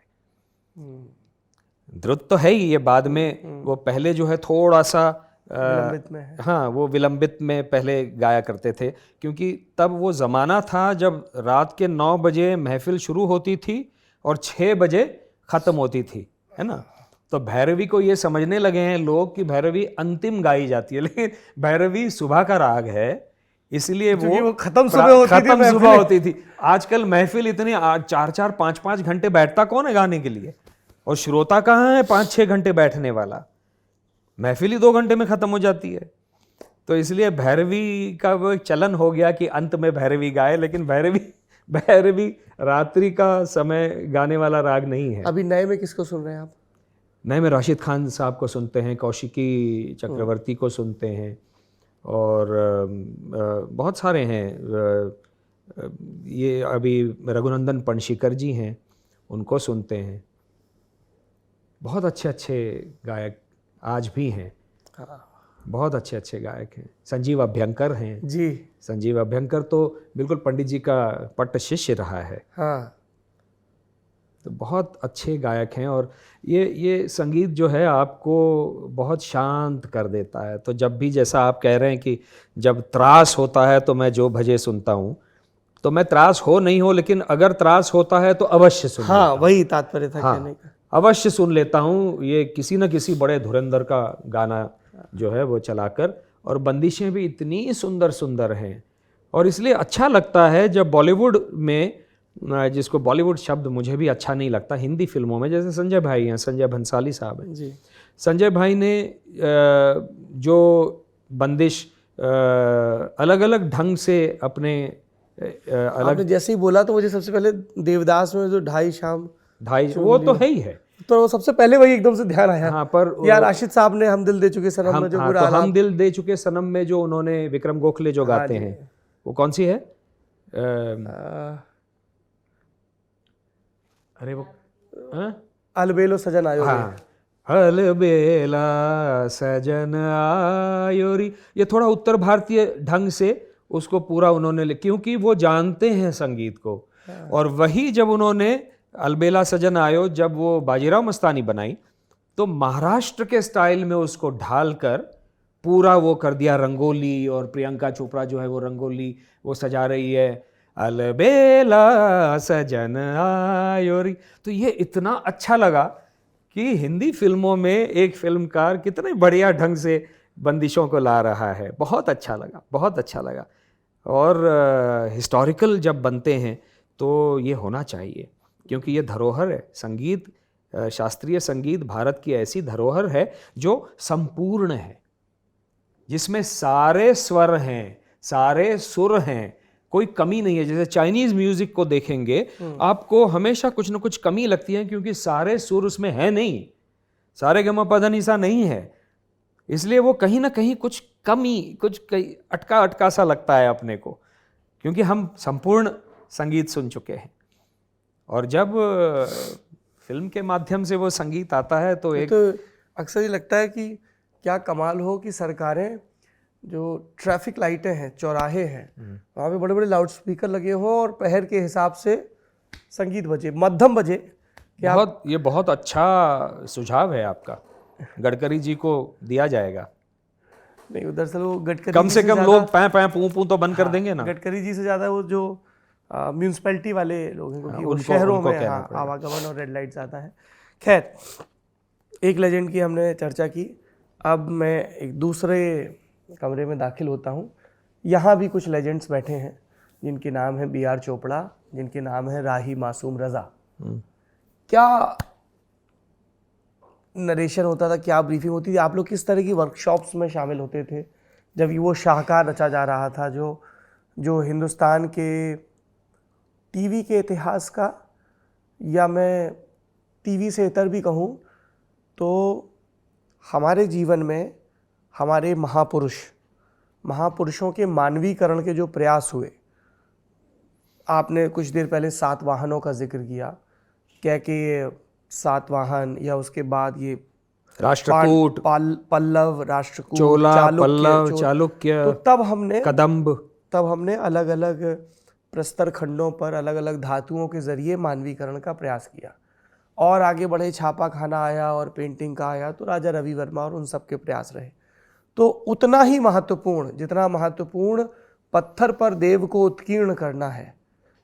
द्रुत तो है ही, ये बाद में वो पहले जो है थोड़ा सा विलंबित में है। हाँ, वो विलंबित में पहले गाया करते थे, क्योंकि तब वो ज़माना था जब रात के 9 बजे महफिल शुरू होती थी और 6 बजे ख़त्म होती थी, है ना। तो भैरवी को ये समझने लगे हैं लोग कि भैरवी अंतिम गाई जाती है, लेकिन भैरवी सुबह का राग है, इसलिए क्योंकि वो खत्म सुबह होती थी, खत्म सुबह महफिलें। होती थी। आजकल महफिल इतनी 4-4 5-5 घंटे बैठता कौन है गाने के लिए, और श्रोता कहाँ है 5-6 घंटे बैठने वाला, महफिल ही 2 घंटे में खत्म हो जाती है। तो इसलिए भैरवी का वो एक चलन हो गया कि अंत में भैरवी गाए, लेकिन भैरवी रात्रि का समय गाने वाला राग नहीं है। अभी नए में किसको सुन रहे हैं आप? नए में राशिद खान साहब को सुनते हैं, कौशिकी चक्रवर्ती को सुनते हैं, और बहुत सारे हैं। ये अभी रघुनंदन पणशीकर जी हैं, उनको सुनते हैं। बहुत अच्छे अच्छे गायक आज भी हैं, बहुत अच्छे अच्छे गायक हैं। संजीव अभ्यंकर हैं जी। संजीव अभ्यंकर तो बिल्कुल पंडित जी का पट्ट शिष्य रहा है। हाँ तो बहुत अच्छे गायक हैं, और ये संगीत जो है आपको बहुत शांत कर देता है। तो जब भी, जैसा आप कह रहे हैं कि जब त्रास होता है तो मैं जो भजे सुनता हूँ, तो मैं त्रास हो नहीं हो, लेकिन अगर त्रास होता है तो अवश्य सुन हाँ, वही तात्पर्य था कहने का। अवश्य सुन लेता हूँ। ये किसी न किसी बड़े धुरंधर का गाना जो है वो चलाकर, और बंदिशें भी इतनी सुंदर सुंदर हैं, और इसलिए अच्छा लगता है जब बॉलीवुड में, जिसको बॉलीवुड शब्द मुझे भी अच्छा नहीं लगता, हिंदी फिल्मों में, जैसे संजय भाई हैं, संजय भंसाली साहब हैं जी। संजय भाई ने जो बंदिश अलग अलग ढंग से अपने अलग, आपने जैसे ही बोला तो मुझे सबसे पहले देवदास में जो ढाई शाम, वो तो है ही है, तो सबसे पहले वही एकदम से ध्यान आया। हाँ, पर या राशिद साहब ने हम दिल दे चुके सनम में जो हाँ, बुरा तो हाल हम दिल दे चुके सनम में जो उन्होंने विक्रम गोखले जो गाते जी। हैं, वो कौन सी है? अरे वो अलबेलो सजन आयो रे। हाँ, अलबेला सजन आयो री। ये थोड़ा उत्तर भारतीय ढंग से उसको पूरा उन्होंने, क्योंकि वो जानते हैं संगीत को। और वही जब उन्होंने अलबेला सजन आयो, जब वो बाजीराव मस्तानी बनाई, तो महाराष्ट्र के स्टाइल में उसको ढालकर पूरा वो कर दिया रंगोली, और प्रियंका चोपड़ा जो है वो रंगोली वो सजा रही है, अलबेला सजन आयो री। तो ये इतना अच्छा लगा कि हिंदी फिल्मों में एक फिल्मकार कितने बढ़िया ढंग से बंदिशों को ला रहा है। बहुत अच्छा लगा, बहुत अच्छा लगा। और हिस्टोरिकल जब बनते हैं तो ये होना चाहिए, क्योंकि ये धरोहर है। संगीत, शास्त्रीय संगीत भारत की ऐसी धरोहर है जो संपूर्ण है, जिसमें सारे स्वर हैं, सारे सुर हैं, कोई कमी नहीं है। जैसे चाइनीज म्यूजिक को देखेंगे आपको हमेशा कुछ न कुछ कमी लगती है, क्योंकि सारे सुर उसमें है नहीं, सारे गमा पधा निसा नहीं है, इसलिए वो कहीं ना कहीं कुछ कमी, कुछ अटका अटका सा लगता है अपने को, क्योंकि हम संपूर्ण संगीत सुन चुके हैं। और जब फिल्म के माध्यम से वो संगीत आता है तो एक, तो अक्सर ये लगता है कि क्या कमाल हो कि सरकारें, जो ट्रैफिक लाइटें हैं, चौराहे हैं, वहाँ पे बड़े बड़े लाउड स्पीकर लगे हों और पहर के हिसाब से संगीत बजे, मध्यम बजे। ये बहुत अच्छा सुझाव है आपका, गडकरी जी को दिया जाएगा। नहीं, दरअसल वो गडकरी कम से कम लोग पैं पैं पू पू तो बंद कर देंगे ना। गडकरी जी से ज़्यादा वो जो म्यूनसिपैलिटी वाले लोग हैं, क्योंकि वो शहरों में आवागमन और रेड लाइट ज़्यादा है। खैर, एक लेजेंड की हमने चर्चा की, अब मैं एक दूसरे कमरे में दाखिल होता हूँ। यहाँ भी कुछ लेजेंड्स बैठे हैं जिनके नाम है B.R. चोपड़ा, जिनके नाम है राही मासूम रज़ा। क्या नरेशन होता था, क्या ब्रीफिंग होती थी? आप लोग किस तरह की वर्कशॉप्स में शामिल होते थे जब ये वो शाहकार रचा जा रहा था, जो हिंदुस्तान के टीवी के इतिहास का, या मैं टीवी से इतर भी कहूँ तो हमारे जीवन में हमारे महापुरुषों के मानवीकरण के जो प्रयास हुए। आपने कुछ देर पहले सातवाहनों का जिक्र किया, क्या कि ये सातवाहन या उसके बाद ये राष्ट्रकूट, पल्लव, राष्ट्रकूट, चोला, पल्लव, चालुक्य, तो तब हमने अलग अलग प्रस्तर खंडों पर अलग अलग धातुओं के जरिए मानवीकरण का प्रयास किया। और आगे बढ़े, छापा खाना आया और पेंटिंग का आया, तो राजा रवि वर्मा और उन सब के प्रयास रहे। तो उतना ही महत्वपूर्ण, जितना महत्वपूर्ण पत्थर पर देव को उत्कीर्ण करना है,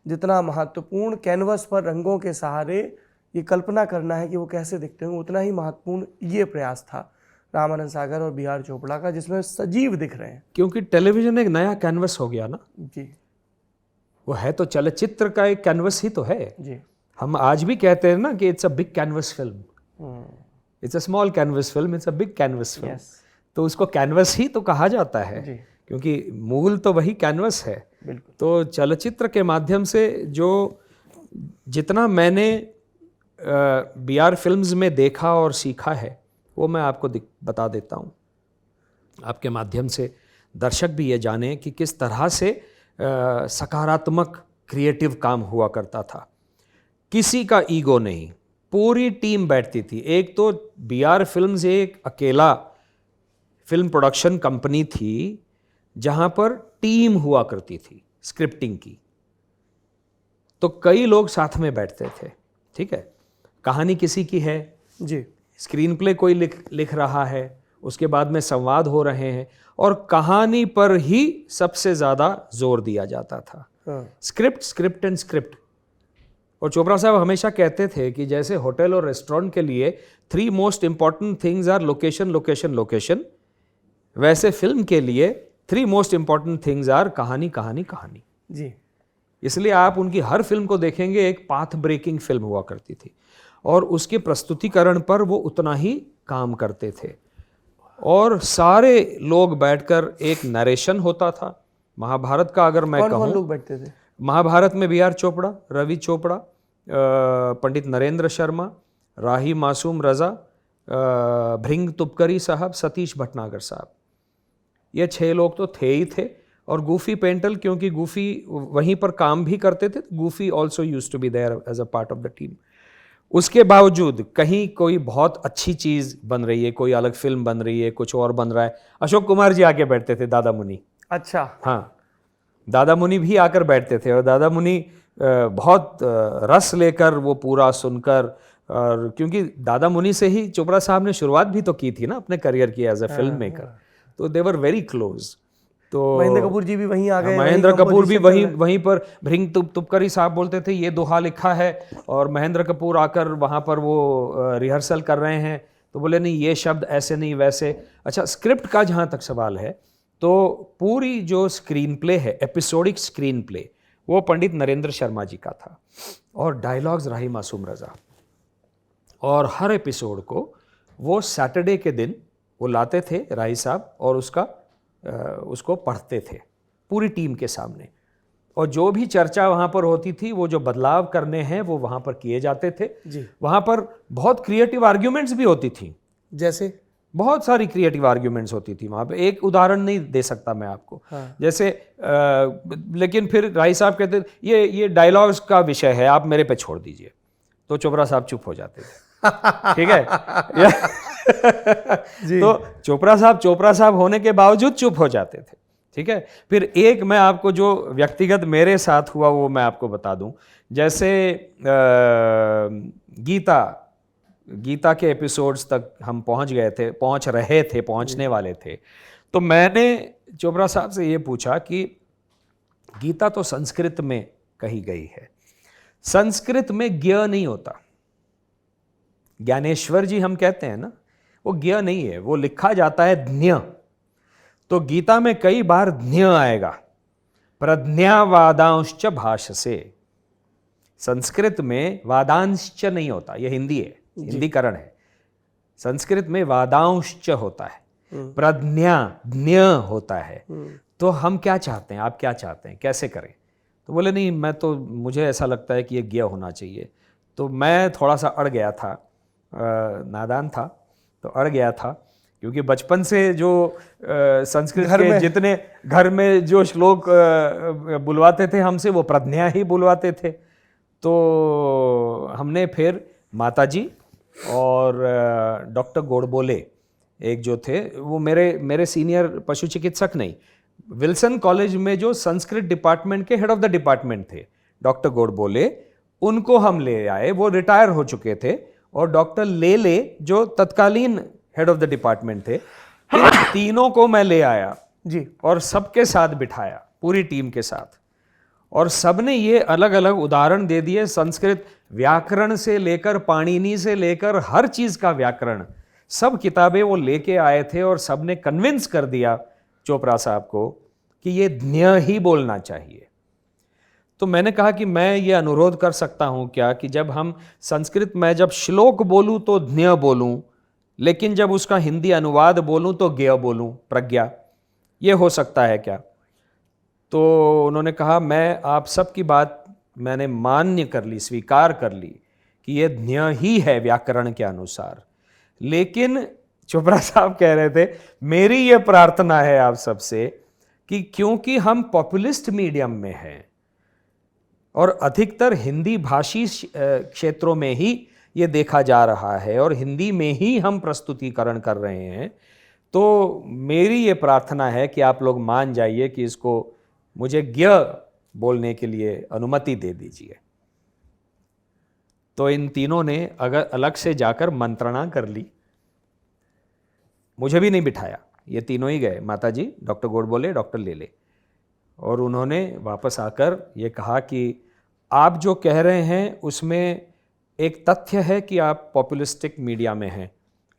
जितना महत्वपूर्ण कैनवस पर रंगों के सहारे ये कल्पना करना है कि वो कैसे दिखते होंगे, उतना ही महत्वपूर्ण ये प्रयास था रामानंद सागर और B.R. चोपड़ा का, जिसमें सजीव दिख रहे हैं। क्योंकि टेलीविजन एक नया कैनवस हो गया ना जी। वो है तो चलचित्र का एक कैनवस ही तो है जी। हम आज भी कहते हैं ना कि it's a big canvas film, it's a small canvas film, it's a big canvas film. तो उसको कैनवस ही तो कहा जाता है जी। क्योंकि मूल तो वही कैनवस है। बिल्कुल। तो चलचित्र के माध्यम से जो जितना मैंने B.R. फिल्म्स में देखा और सीखा है वो मैं आपको बता देता हूँ, आपके माध्यम से दर्शक भी ये जाने कि किस तरह से सकारात्मक क्रिएटिव काम हुआ करता था। किसी का ईगो नहीं, पूरी टीम बैठती थी। एक तो B.R. फिल्म्स एक अकेला फिल्म प्रोडक्शन कंपनी थी जहां पर टीम हुआ करती थी स्क्रिप्टिंग की, तो कई लोग साथ में बैठते थे। ठीक है, कहानी किसी की है जी, स्क्रीन प्ले कोई लिख रहा है, उसके बाद में संवाद हो रहे हैं और कहानी पर ही सबसे ज़्यादा जोर दिया जाता था। Script and script. और चोपड़ा साहब हमेशा कहते थे कि जैसे होटल और रेस्टोरेंट के लिए 3 most important things are location, location, location, वैसे फिल्म के लिए 3 मोस्ट इंपॉर्टेंट थिंग्स आर कहानी, कहानी, कहानी। जी। इसलिए आप उनकी हर फिल्म को देखेंगे, एक पाथ ब्रेकिंग फिल्म हुआ करती थी और उसके प्रस्तुतिकरण पर वो उतना ही काम करते थे। और सारे लोग बैठकर एक नरेशन होता था। महाभारत का अगर मैं कहूँ, कौन लोग बैठते थे? महाभारत में B.R. चोपड़ा, रवि चोपड़ा, पंडित नरेंद्र शर्मा, राही मासूम रज़ा, भृंग तुपकरी साहब, सतीश भटनागर साहब, ये 6 लोग तो थे ही थे। और गूफी पेंटल, क्योंकि गूफी वहीं पर काम भी करते थे, Goofy also used to be there as a part of the team. उसके बावजूद कहीं कोई बहुत अच्छी चीज़ बन रही है, कोई अलग फिल्म बन रही है, कुछ और बन रहा है, अशोक कुमार जी आके बैठते थे, दादा मुनि। अच्छा। हाँ, दादा मुनि भी आकर बैठते थे और दादा मुनि बहुत रस लेकर वो पूरा सुनकर, और क्योंकि दादा मुनि से ही चोपड़ा साहब ने शुरुआत भी तो की थी ना अपने करियर की एज ए फिल्म मेकर, तो दे वर वेरी क्लोज। तो महेंद्र कपूर जी भी वहीं आ गए, महेंद्र कपूर भी वहीं पर भृंग तुपकरी साहब बोलते थे ये दोहा लिखा है, और महेंद्र कपूर आकर वहाँ पर वो रिहर्सल कर रहे हैं तो बोले नहीं ये शब्द ऐसे नहीं वैसे। अच्छा, स्क्रिप्ट का जहाँ तक सवाल है तो पूरी जो स्क्रीन प्ले है, एपिसोडिक स्क्रीन प्ले, वो पंडित नरेंद्र शर्मा जी का था और डायलॉग्स राही मासूम रज़ा। और हर एपिसोड को वो सैटरडे के दिन वो लाते थे राही साहब और उसको पढ़ते थे पूरी टीम के सामने, और जो भी चर्चा वहाँ पर होती थी, वो जो बदलाव करने हैं वो वहाँ पर किए जाते थे जी। वहाँ पर बहुत क्रिएटिव आर्ग्यूमेंट्स भी होती थी, जैसे बहुत सारी क्रिएटिव आर्ग्यूमेंट्स होती थी वहाँ पे। एक उदाहरण नहीं दे सकता मैं आपको। हाँ। जैसे लेकिन फिर राही साहब कहते ये डायलॉग्स का विषय है, आप मेरे पे छोड़ दीजिए, तो चोपड़ा साहब चुप हो जाते थे। ठीक है तो चोपड़ा साहब होने के बावजूद चुप हो जाते थे। ठीक है, फिर एक मैं आपको जो व्यक्तिगत मेरे साथ हुआ वो मैं आपको बता दूं। जैसे गीता के एपिसोड्स तक हम पहुंचने वाले थे, तो मैंने चोपड़ा साहब से ये पूछा कि गीता तो संस्कृत में कही गई है, संस्कृत में ज्ञ नहीं होता, ज्ञानेश्वर जी हम कहते हैं ना, वो ज्ञ नहीं है, वो लिखा जाता है ध्न्य। तो गीता में कई बार ध्न्य आएगा, प्रज्ञावादांश्च भाषसे। संस्कृत में वादांश्च नहीं होता, ये हिंदी है, हिंदीकरण है। संस्कृत में वादांश्च होता है, प्रज्ञा ज्ञ होता है। तो हम क्या चाहते हैं, आप क्या चाहते हैं, कैसे करें? तो बोले नहीं, मुझे ऐसा लगता है कि ये ज्ञ होना चाहिए। तो मैं थोड़ा सा अड़ गया था, नादान था तो अड़ गया था, क्योंकि बचपन से जो संस्कृत के जितने घर में जो श्लोक बुलवाते थे हमसे, वो प्रज्ञा ही बुलवाते थे। तो हमने फिर माताजी और डॉक्टर गोडबोले एक जो थे, वो मेरे सीनियर पशु चिकित्सक नहीं, विल्सन कॉलेज में जो संस्कृत डिपार्टमेंट के हेड ऑफ द डिपार्टमेंट थे डॉक्टर गोडबोले, उनको हम ले आए। वो रिटायर हो चुके थे। और डॉक्टर लेले जो तत्कालीन हेड ऑफ द डिपार्टमेंट थे, इन तीनों को मैं ले आया जी, और सबके साथ बिठाया, पूरी टीम के साथ। और सबने ये अलग अलग उदाहरण दे दिए, संस्कृत व्याकरण से लेकर पाणिनि से लेकर हर चीज का व्याकरण, सब किताबें वो लेके आए थे। और सबने कन्विंस कर दिया चोपड़ा साहब को कि ये ध्न्य ही बोलना चाहिए। तो मैंने कहा कि मैं ये अनुरोध कर सकता हूं क्या कि जब हम संस्कृत में जब श्लोक बोलूं तो ध्न्य बोलूं, लेकिन जब उसका हिंदी अनुवाद बोलूं तो ज्ञ बोलूं, प्रज्ञा, ये हो सकता है क्या? तो उन्होंने कहा मैं आप सबकी बात मैंने मान्य कर ली, स्वीकार कर ली कि ये ध्न्य ही है व्याकरण के अनुसार। लेकिन चोपड़ा साहब कह रहे थे मेरी ये प्रार्थना है आप सबसे कि क्योंकि हम पॉपुलिस्ट मीडियम में हैं और अधिकतर हिंदी भाषी क्षेत्रों में ही ये देखा जा रहा है और हिंदी में ही हम प्रस्तुतिकरण कर रहे हैं, तो मेरी ये प्रार्थना है कि आप लोग मान जाइए कि इसको मुझे ज्ञ बोलने के लिए अनुमति दे दीजिए। तो इन तीनों ने अगर अलग से जाकर मंत्रणा कर ली, मुझे भी नहीं बिठाया, ये तीनों ही गए, माताजी, डॉक्टर गोडबोले, डॉक्टर लेले। और उन्होंने वापस आकर ये कहा कि आप जो कह रहे हैं उसमें एक तथ्य है कि आप पॉपुलिस्टिक मीडिया में हैं,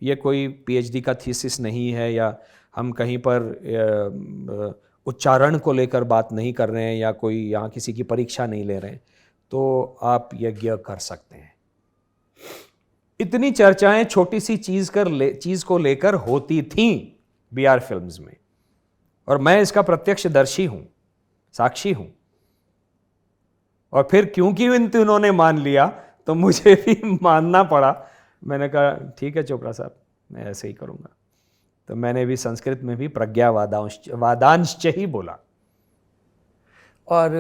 ये कोई पीएचडी का थीसिस नहीं है या हम कहीं पर उच्चारण को लेकर बात नहीं कर रहे हैं या कोई यहाँ किसी की परीक्षा नहीं ले रहे हैं, तो आप यज्ञ कर सकते हैं। इतनी चर्चाएं छोटी सी चीज को लेकर होती थीं बीआर फिल्म्स में, और मैं इसका प्रत्यक्षदर्शी हूं, साक्षी हूं। और फिर क्योंकि इन तीनों ने मान लिया तो मुझे भी मानना पड़ा। मैंने कहा ठीक है चोपड़ा साहब, मैं ऐसे ही करूंगा। तो मैंने भी संस्कृत में भी वादांश्च ही बोला। और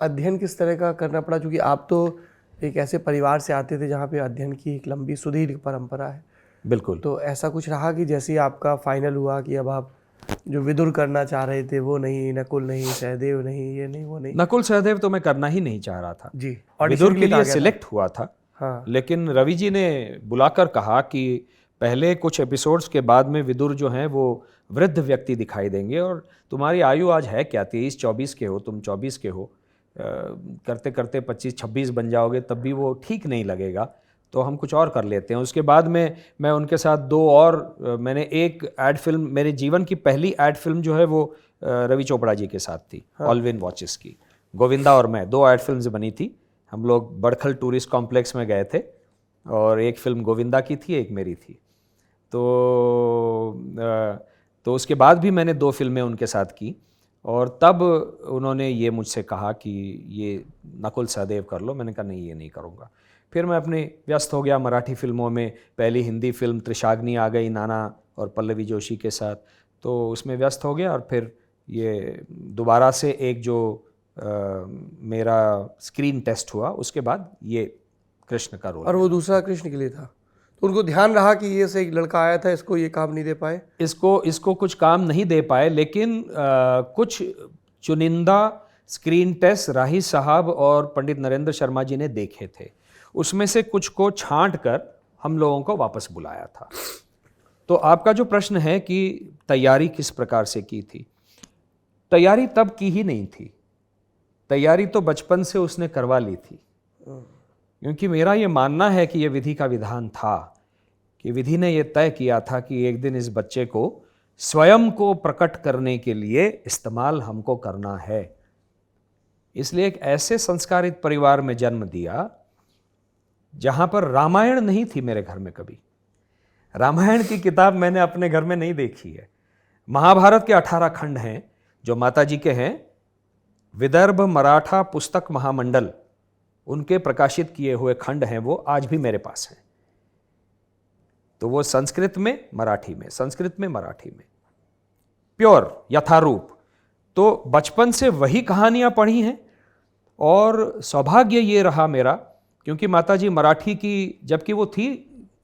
अध्ययन किस तरह का करना पड़ा, क्योंकि आप तो एक ऐसे परिवार से आते थे जहाँ पे अध्ययन की एक लंबी सुदीर्घ परंपरा है। बिल्कुल। तो ऐसा कुछ रहा कि जैसे आपका फाइनल हुआ कि अब आप जो विदुर करना चाह रहे थे वो नहीं, नकुल नहीं, सहदेव नहीं, ये नहीं, वो नहीं? नकुल सहदेव तो मैं करना ही नहीं चाह रहा था जी, विदुर के लिए सिलेक्ट हुआ था। हाँ। लेकिन रवि जी ने बुलाकर कहा कि पहले कुछ एपिसोड्स के बाद में विदुर जो हैं वो वृद्ध व्यक्ति दिखाई देंगे और तुम्हारी आयु आज है क्या, 23-24 के हो, तुम 24 के हो, करते करते 25-26 बन जाओगे, तब भी वो ठीक नहीं लगेगा, तो हम कुछ और कर लेते हैं। उसके बाद में मैं उनके साथ दो और मैंने एक एड फिल्म, मेरे जीवन की पहली एड फिल्म जो है वो रवि चोपड़ा जी के साथ थी। हाँ। ऑलविन वॉचेस की, गोविंदा और मैं, दो एड फिल्म्स बनी थी। हम लोग बड़खल टूरिस्ट कॉम्प्लेक्स में गए थे और एक फिल्म गोविंदा की थी, एक मेरी थी। तो उसके बाद भी मैंने 2 फिल्में उनके साथ की और तब उन्होंने ये मुझसे कहा कि ये नकुल सहदेव कर लो। मैंने कहा नहीं, ये नहीं करूँगा। फिर मैं अपने व्यस्त हो गया मराठी फिल्मों में। पहली हिंदी फिल्म त्रिशाग्नि आ गई नाना और पल्लवी जोशी के साथ, तो उसमें व्यस्त हो गया। और फिर ये दोबारा से एक जो मेरा स्क्रीन टेस्ट हुआ, उसके बाद ये कृष्ण का रोल। और वो दूसरा कृष्ण के लिए था, तो उनको ध्यान रहा कि ये से एक लड़का आया था, इसको ये काम नहीं दे पाए, इसको कुछ काम नहीं दे पाए। लेकिन कुछ चुनिंदा स्क्रीन टेस्ट राही साहब और पंडित नरेंद्र शर्मा जी ने देखे थे, उसमें से कुछ को छांट कर हम लोगों को वापस बुलाया था। तो आपका जो प्रश्न है कि तैयारी किस प्रकार से की थी, तैयारी तब की ही नहीं थी, तैयारी तो बचपन से उसने करवा ली थी। क्योंकि मेरा ये मानना है कि ये विधि का विधान था कि विधि ने यह तय किया था कि एक दिन इस बच्चे को स्वयं को प्रकट करने के लिए इस्तेमाल हमको करना है। इसलिए एक ऐसे संस्कारित परिवार में जन्म दिया जहां पर रामायण नहीं थी मेरे घर में कभी। रामायण की किताब मैंने अपने घर में नहीं देखी है। महाभारत के 18 खंड हैं जो माता जी के हैं। विदर्भ मराठा पुस्तक महामंडल, उनके प्रकाशित किए हुए खंड हैं, वो आज भी मेरे पास हैं। तो वो संस्कृत में मराठी में, संस्कृत में मराठी में, प्योर यथारूप। तो बचपन से वही कहानियां पढ़ी हैं और सौभाग्य ये रहा मेरा, क्योंकि माताजी मराठी की, जबकि वो थी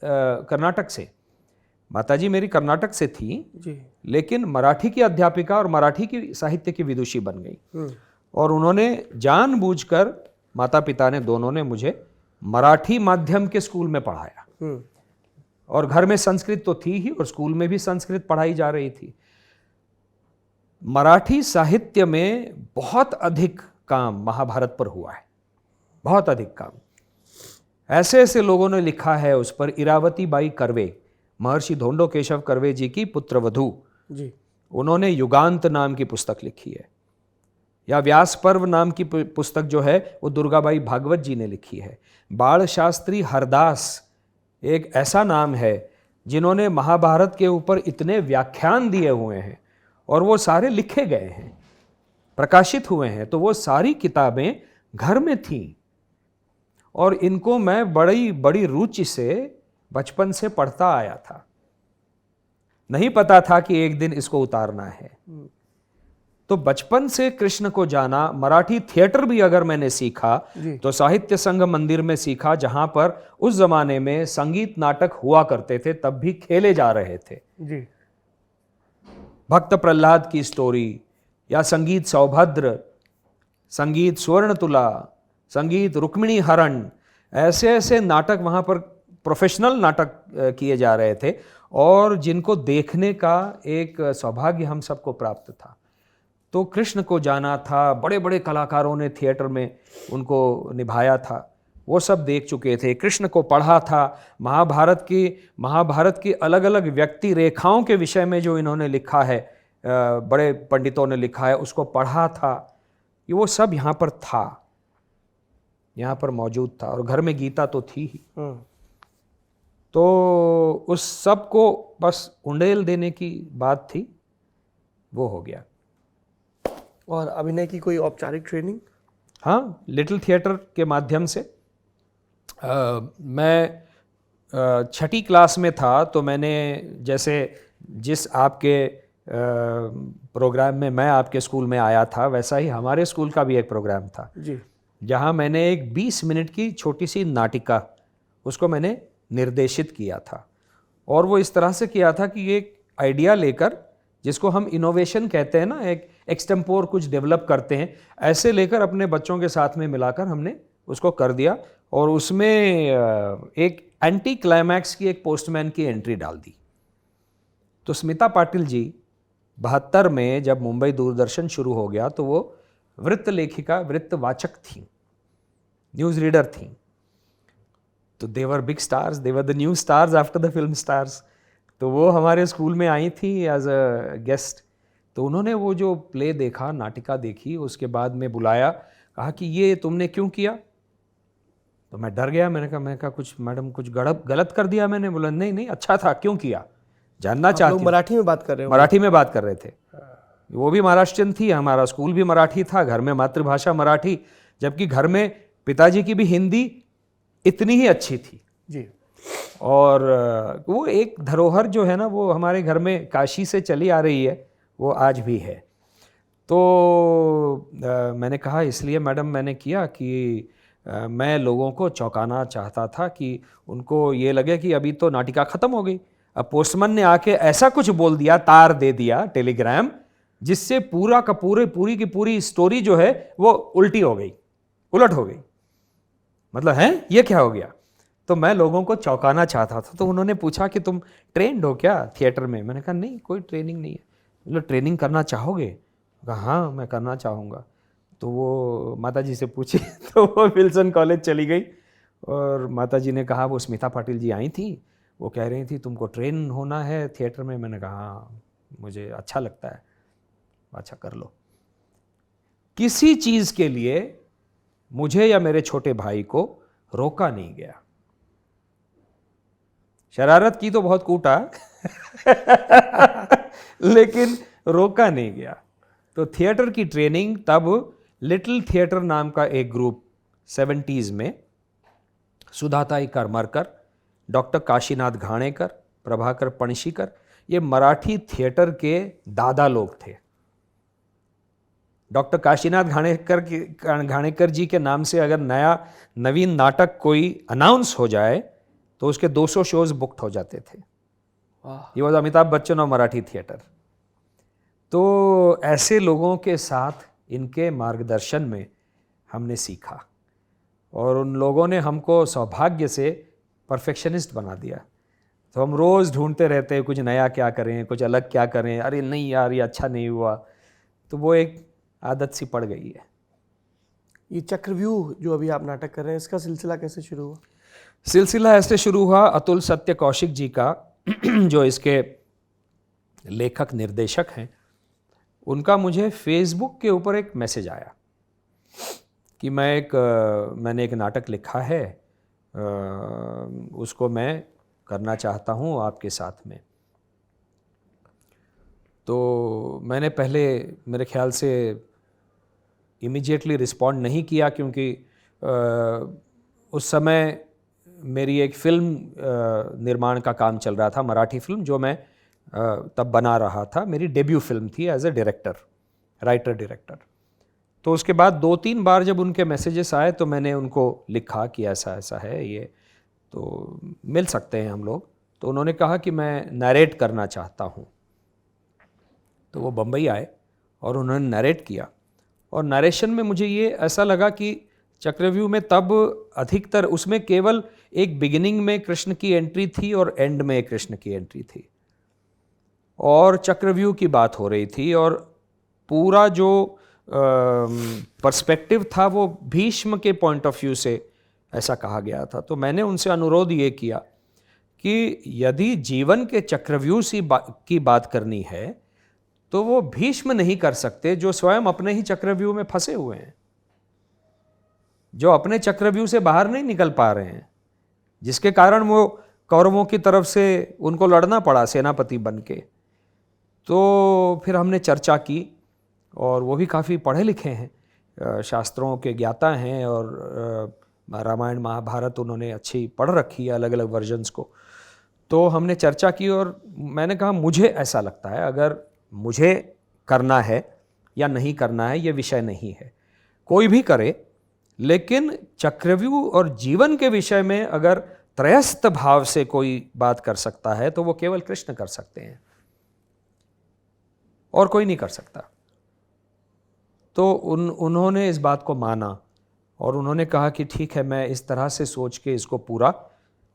कर्नाटक से, माताजी मेरी कर्नाटक से थी जी। लेकिन मराठी की अध्यापिका और मराठी की साहित्य की विदुषी बन गई। और उन्होंने जानबूझकर, माता पिता ने दोनों ने मुझे मराठी माध्यम के स्कूल में पढ़ाया। और घर में संस्कृत तो थी ही और स्कूल में भी संस्कृत पढ़ाई जा रही थी। मराठी साहित्य में बहुत अधिक काम महाभारत पर हुआ है, बहुत अधिक काम। ऐसे ऐसे लोगों ने लिखा है उस पर। इरावती बाई कर्वे, महर्षि धोंडो केशव कर्वे जी की पुत्रवधू जी, उन्होंने युगांत नाम की पुस्तक लिखी है। या व्यास पर्व नाम की पुस्तक जो है वो दुर्गाबाई भागवत जी ने लिखी है। बाल शास्त्री हरदास एक ऐसा नाम है जिन्होंने महाभारत के ऊपर इतने व्याख्यान दिए हुए हैं और वो सारे लिखे गए हैं, प्रकाशित हुए हैं। तो वो सारी किताबें घर में थीं और इनको मैं बड़ी बड़ी रुचि से बचपन से पढ़ता आया था। नहीं पता था कि एक दिन इसको उतारना है। तो बचपन से कृष्ण को जाना। मराठी थिएटर भी अगर मैंने सीखा तो साहित्य संघ मंदिर में सीखा, जहां पर उस जमाने में संगीत नाटक हुआ करते थे, तब भी खेले जा रहे थे जी। भक्त प्रहलाद की स्टोरी, या संगीत सौभद्र, संगीत स्वर्णतुला, संगीत रुक्मिणी हरण, ऐसे ऐसे नाटक वहां पर प्रोफेशनल नाटक किए जा रहे थे और जिनको देखने का एक सौभाग्य हम सबको प्राप्त था। तो कृष्ण को जाना था, बड़े बड़े कलाकारों ने थिएटर में उनको निभाया था, वो सब देख चुके थे। कृष्ण को पढ़ा था। महाभारत की अलग अलग व्यक्ति रेखाओं के विषय में जो इन्होंने लिखा है, बड़े पंडितों ने लिखा है, उसको पढ़ा था। ये वो सब यहाँ पर था, यहाँ पर मौजूद था। और घर में गीता तो थी ही। तो उस सब को बस उंडेल देने की बात थी, वो हो गया। और अभिनय की कोई औपचारिक ट्रेनिंग? हाँ, लिटिल थिएटर के माध्यम से। मैं 6ठी क्लास में था तो मैंने, जैसे जिस आपके प्रोग्राम में मैं आपके स्कूल में आया था, वैसा ही हमारे स्कूल का भी एक प्रोग्राम था जी, जहाँ मैंने एक 20 मिनट की छोटी सी नाटिका, उसको मैंने निर्देशित किया था। और वो इस तरह से किया था कि एक आइडिया लेकर, जिसको हम इनोवेशन कहते हैं ना, एक एक्सटेम्पोर कुछ डेवलप करते हैं, ऐसे लेकर अपने बच्चों के साथ में मिलाकर हमने उसको कर दिया। और उसमें एक एंटी क्लाइमैक्स की, एक पोस्टमैन की एंट्री डाल दी। तो स्मिता पाटिल जी 72 में जब मुंबई दूरदर्शन शुरू हो गया तो वो वृत्त लेखिका, वृत्तवाचक थी, न्यूज़ रीडर थी। तो they were big stars, they were the new stars after the film stars. तो वो हमारे स्कूल में आई थी एज अ गेस्ट। तो उन्होंने वो जो प्ले देखा, नाटिका देखी, उसके बाद में बुलाया, कहा कि ये तुमने क्यों किया? तो मैं डर गया। मैंने कहा कुछ मैडम कुछ गलत कर दिया मैंने? बोला नहीं नहीं, अच्छा था, क्यों किया, जानना चाहती हूं। मराठी में बात कर रहे हो? मराठी में बात कर रहे थे। वो भी महाराष्ट्रियन थी, हमारा स्कूल भी मराठी था, घर में मातृभाषा मराठी, जबकि घर में पिताजी की भी हिंदी इतनी ही अच्छी थी जी। और वो एक धरोहर जो है ना, वो हमारे घर में काशी से चली आ रही है, वो आज भी है। तो मैंने कहा इसलिए मैडम मैंने किया कि मैं लोगों को चौंकाना चाहता था कि उनको ये लगे कि अभी तो नाटिका ख़त्म हो गई, अब पोस्टमैन ने आके ऐसा कुछ बोल दिया, तार दे दिया, टेलीग्राम, जिससे पूरी की पूरी स्टोरी जो है वो उल्टी हो गई, उलट हो गई। मतलब है ये क्या हो गया? तो मैं लोगों को चौंकाना चाहता था। तो उन्होंने पूछा कि तुम ट्रेंड हो क्या थिएटर में? मैंने कहा नहीं, कोई ट्रेनिंग नहीं है। मतलब ट्रेनिंग करना चाहोगे? कहा हाँ मैं करना चाहूँगा। तो वो माता जी से पूछी तो वो विल्सन कॉलेज चली गई और माता जी ने कहा वो स्मिता पाटिल जी आई थी, वो कह रही थी तुमको ट्रेन होना है थिएटर में। मैंने कहा हाँ मुझे अच्छा लगता है। अच्छा कर लो। किसी चीज़ के लिए मुझे या मेरे छोटे भाई को रोका नहीं गया। शरारत की तो बहुत कूटा लेकिन रोका नहीं गया। तो थिएटर की ट्रेनिंग तब लिटिल थिएटर नाम का एक ग्रुप 70s में सुधाताई करमरकर, डॉक्टर काशीनाथ घाणेकर, प्रभाकर पणशीकर, ये मराठी थिएटर के दादा लोग थे। डॉक्टर काशीनाथ घाणेकर जी के नाम से अगर नवीन नाटक कोई अनाउंस हो जाए तो उसके 200 शोज बुक्ड हो जाते थे। ये वॉज अमिताभ बच्चन और मराठी थिएटर। तो ऐसे लोगों के साथ इनके मार्गदर्शन में हमने सीखा और उन लोगों ने हमको सौभाग्य से परफेक्शनिस्ट बना दिया। तो हम रोज़ ढूंढते रहते हैं कुछ नया क्या करें, कुछ अलग क्या करें, अरे नहीं यार ये अच्छा नहीं हुआ। तो वो एक आदत सी पड़ गई है। ये चक्रव्यूह जो अभी आप नाटक कर रहे हैं, इसका सिलसिला कैसे शुरू हुआ? सिलसिला ऐसे शुरू हुआ, अतुल सत्य कौशिक जी का जो इसके लेखक निर्देशक हैं, उनका मुझे फेसबुक के ऊपर एक मैसेज आया कि मैंने एक नाटक लिखा है, उसको मैं करना चाहता हूँ आपके साथ में। तो मैंने पहले मेरे ख्याल से इमीडिएटली रिस्पॉन्ड नहीं किया, क्योंकि उस समय मेरी एक फिल्म निर्माण का काम चल रहा था, मराठी फिल्म, जो मैं तब बना रहा था। मेरी डेब्यू फिल्म थी as a director, writer director. तो उसके बाद 2-3 बार जब उनके मैसेजेस आए तो मैंने उनको लिखा कि ऐसा ऐसा है ये, तो मिल सकते हैं हम लोग। तो उन्होंने कहा कि मैं नरेट करना चाहता हूँ। तो वो बम्बई आए और उन्होंने नरेट किया, और नरेशन में मुझे ये ऐसा लगा कि चक्रव्यूह में तब अधिकतर उसमें केवल एक बिगिनिंग में कृष्ण की एंट्री थी और एंड में कृष्ण की एंट्री थी, और चक्रव्यूह की बात हो रही थी, और पूरा जो पर्सपेक्टिव था वो भीष्म के पॉइंट ऑफ व्यू से ऐसा कहा गया था। तो मैंने उनसे अनुरोध ये किया कि यदि जीवन के चक्रव्यूह की बात करनी है तो वो भीष्म नहीं कर सकते, जो स्वयं अपने ही चक्रव्यूह में फंसे हुए हैं, जो अपने चक्रव्यूह से बाहर नहीं निकल पा रहे हैं, जिसके कारण वो कौरवों की तरफ से उनको लड़ना पड़ा सेनापति बन के। तो फिर हमने चर्चा की, और वो भी काफ़ी पढ़े लिखे हैं, शास्त्रों के ज्ञाता हैं, और रामायण महाभारत उन्होंने अच्छी पढ़ रखी है, अलग अलग वर्जन्स को। तो हमने चर्चा की और मैंने कहा मुझे ऐसा लगता है, अगर मुझे करना है या नहीं करना है ये विषय नहीं है, कोई भी करे, लेकिन चक्रव्यूह और जीवन के विषय में अगर त्रयस्थ भाव से कोई बात कर सकता है तो वो केवल कृष्ण कर सकते हैं, और कोई नहीं कर सकता। तो उन्होंने इस बात को माना और उन्होंने कहा कि ठीक है, मैं इस तरह से सोच के इसको पूरा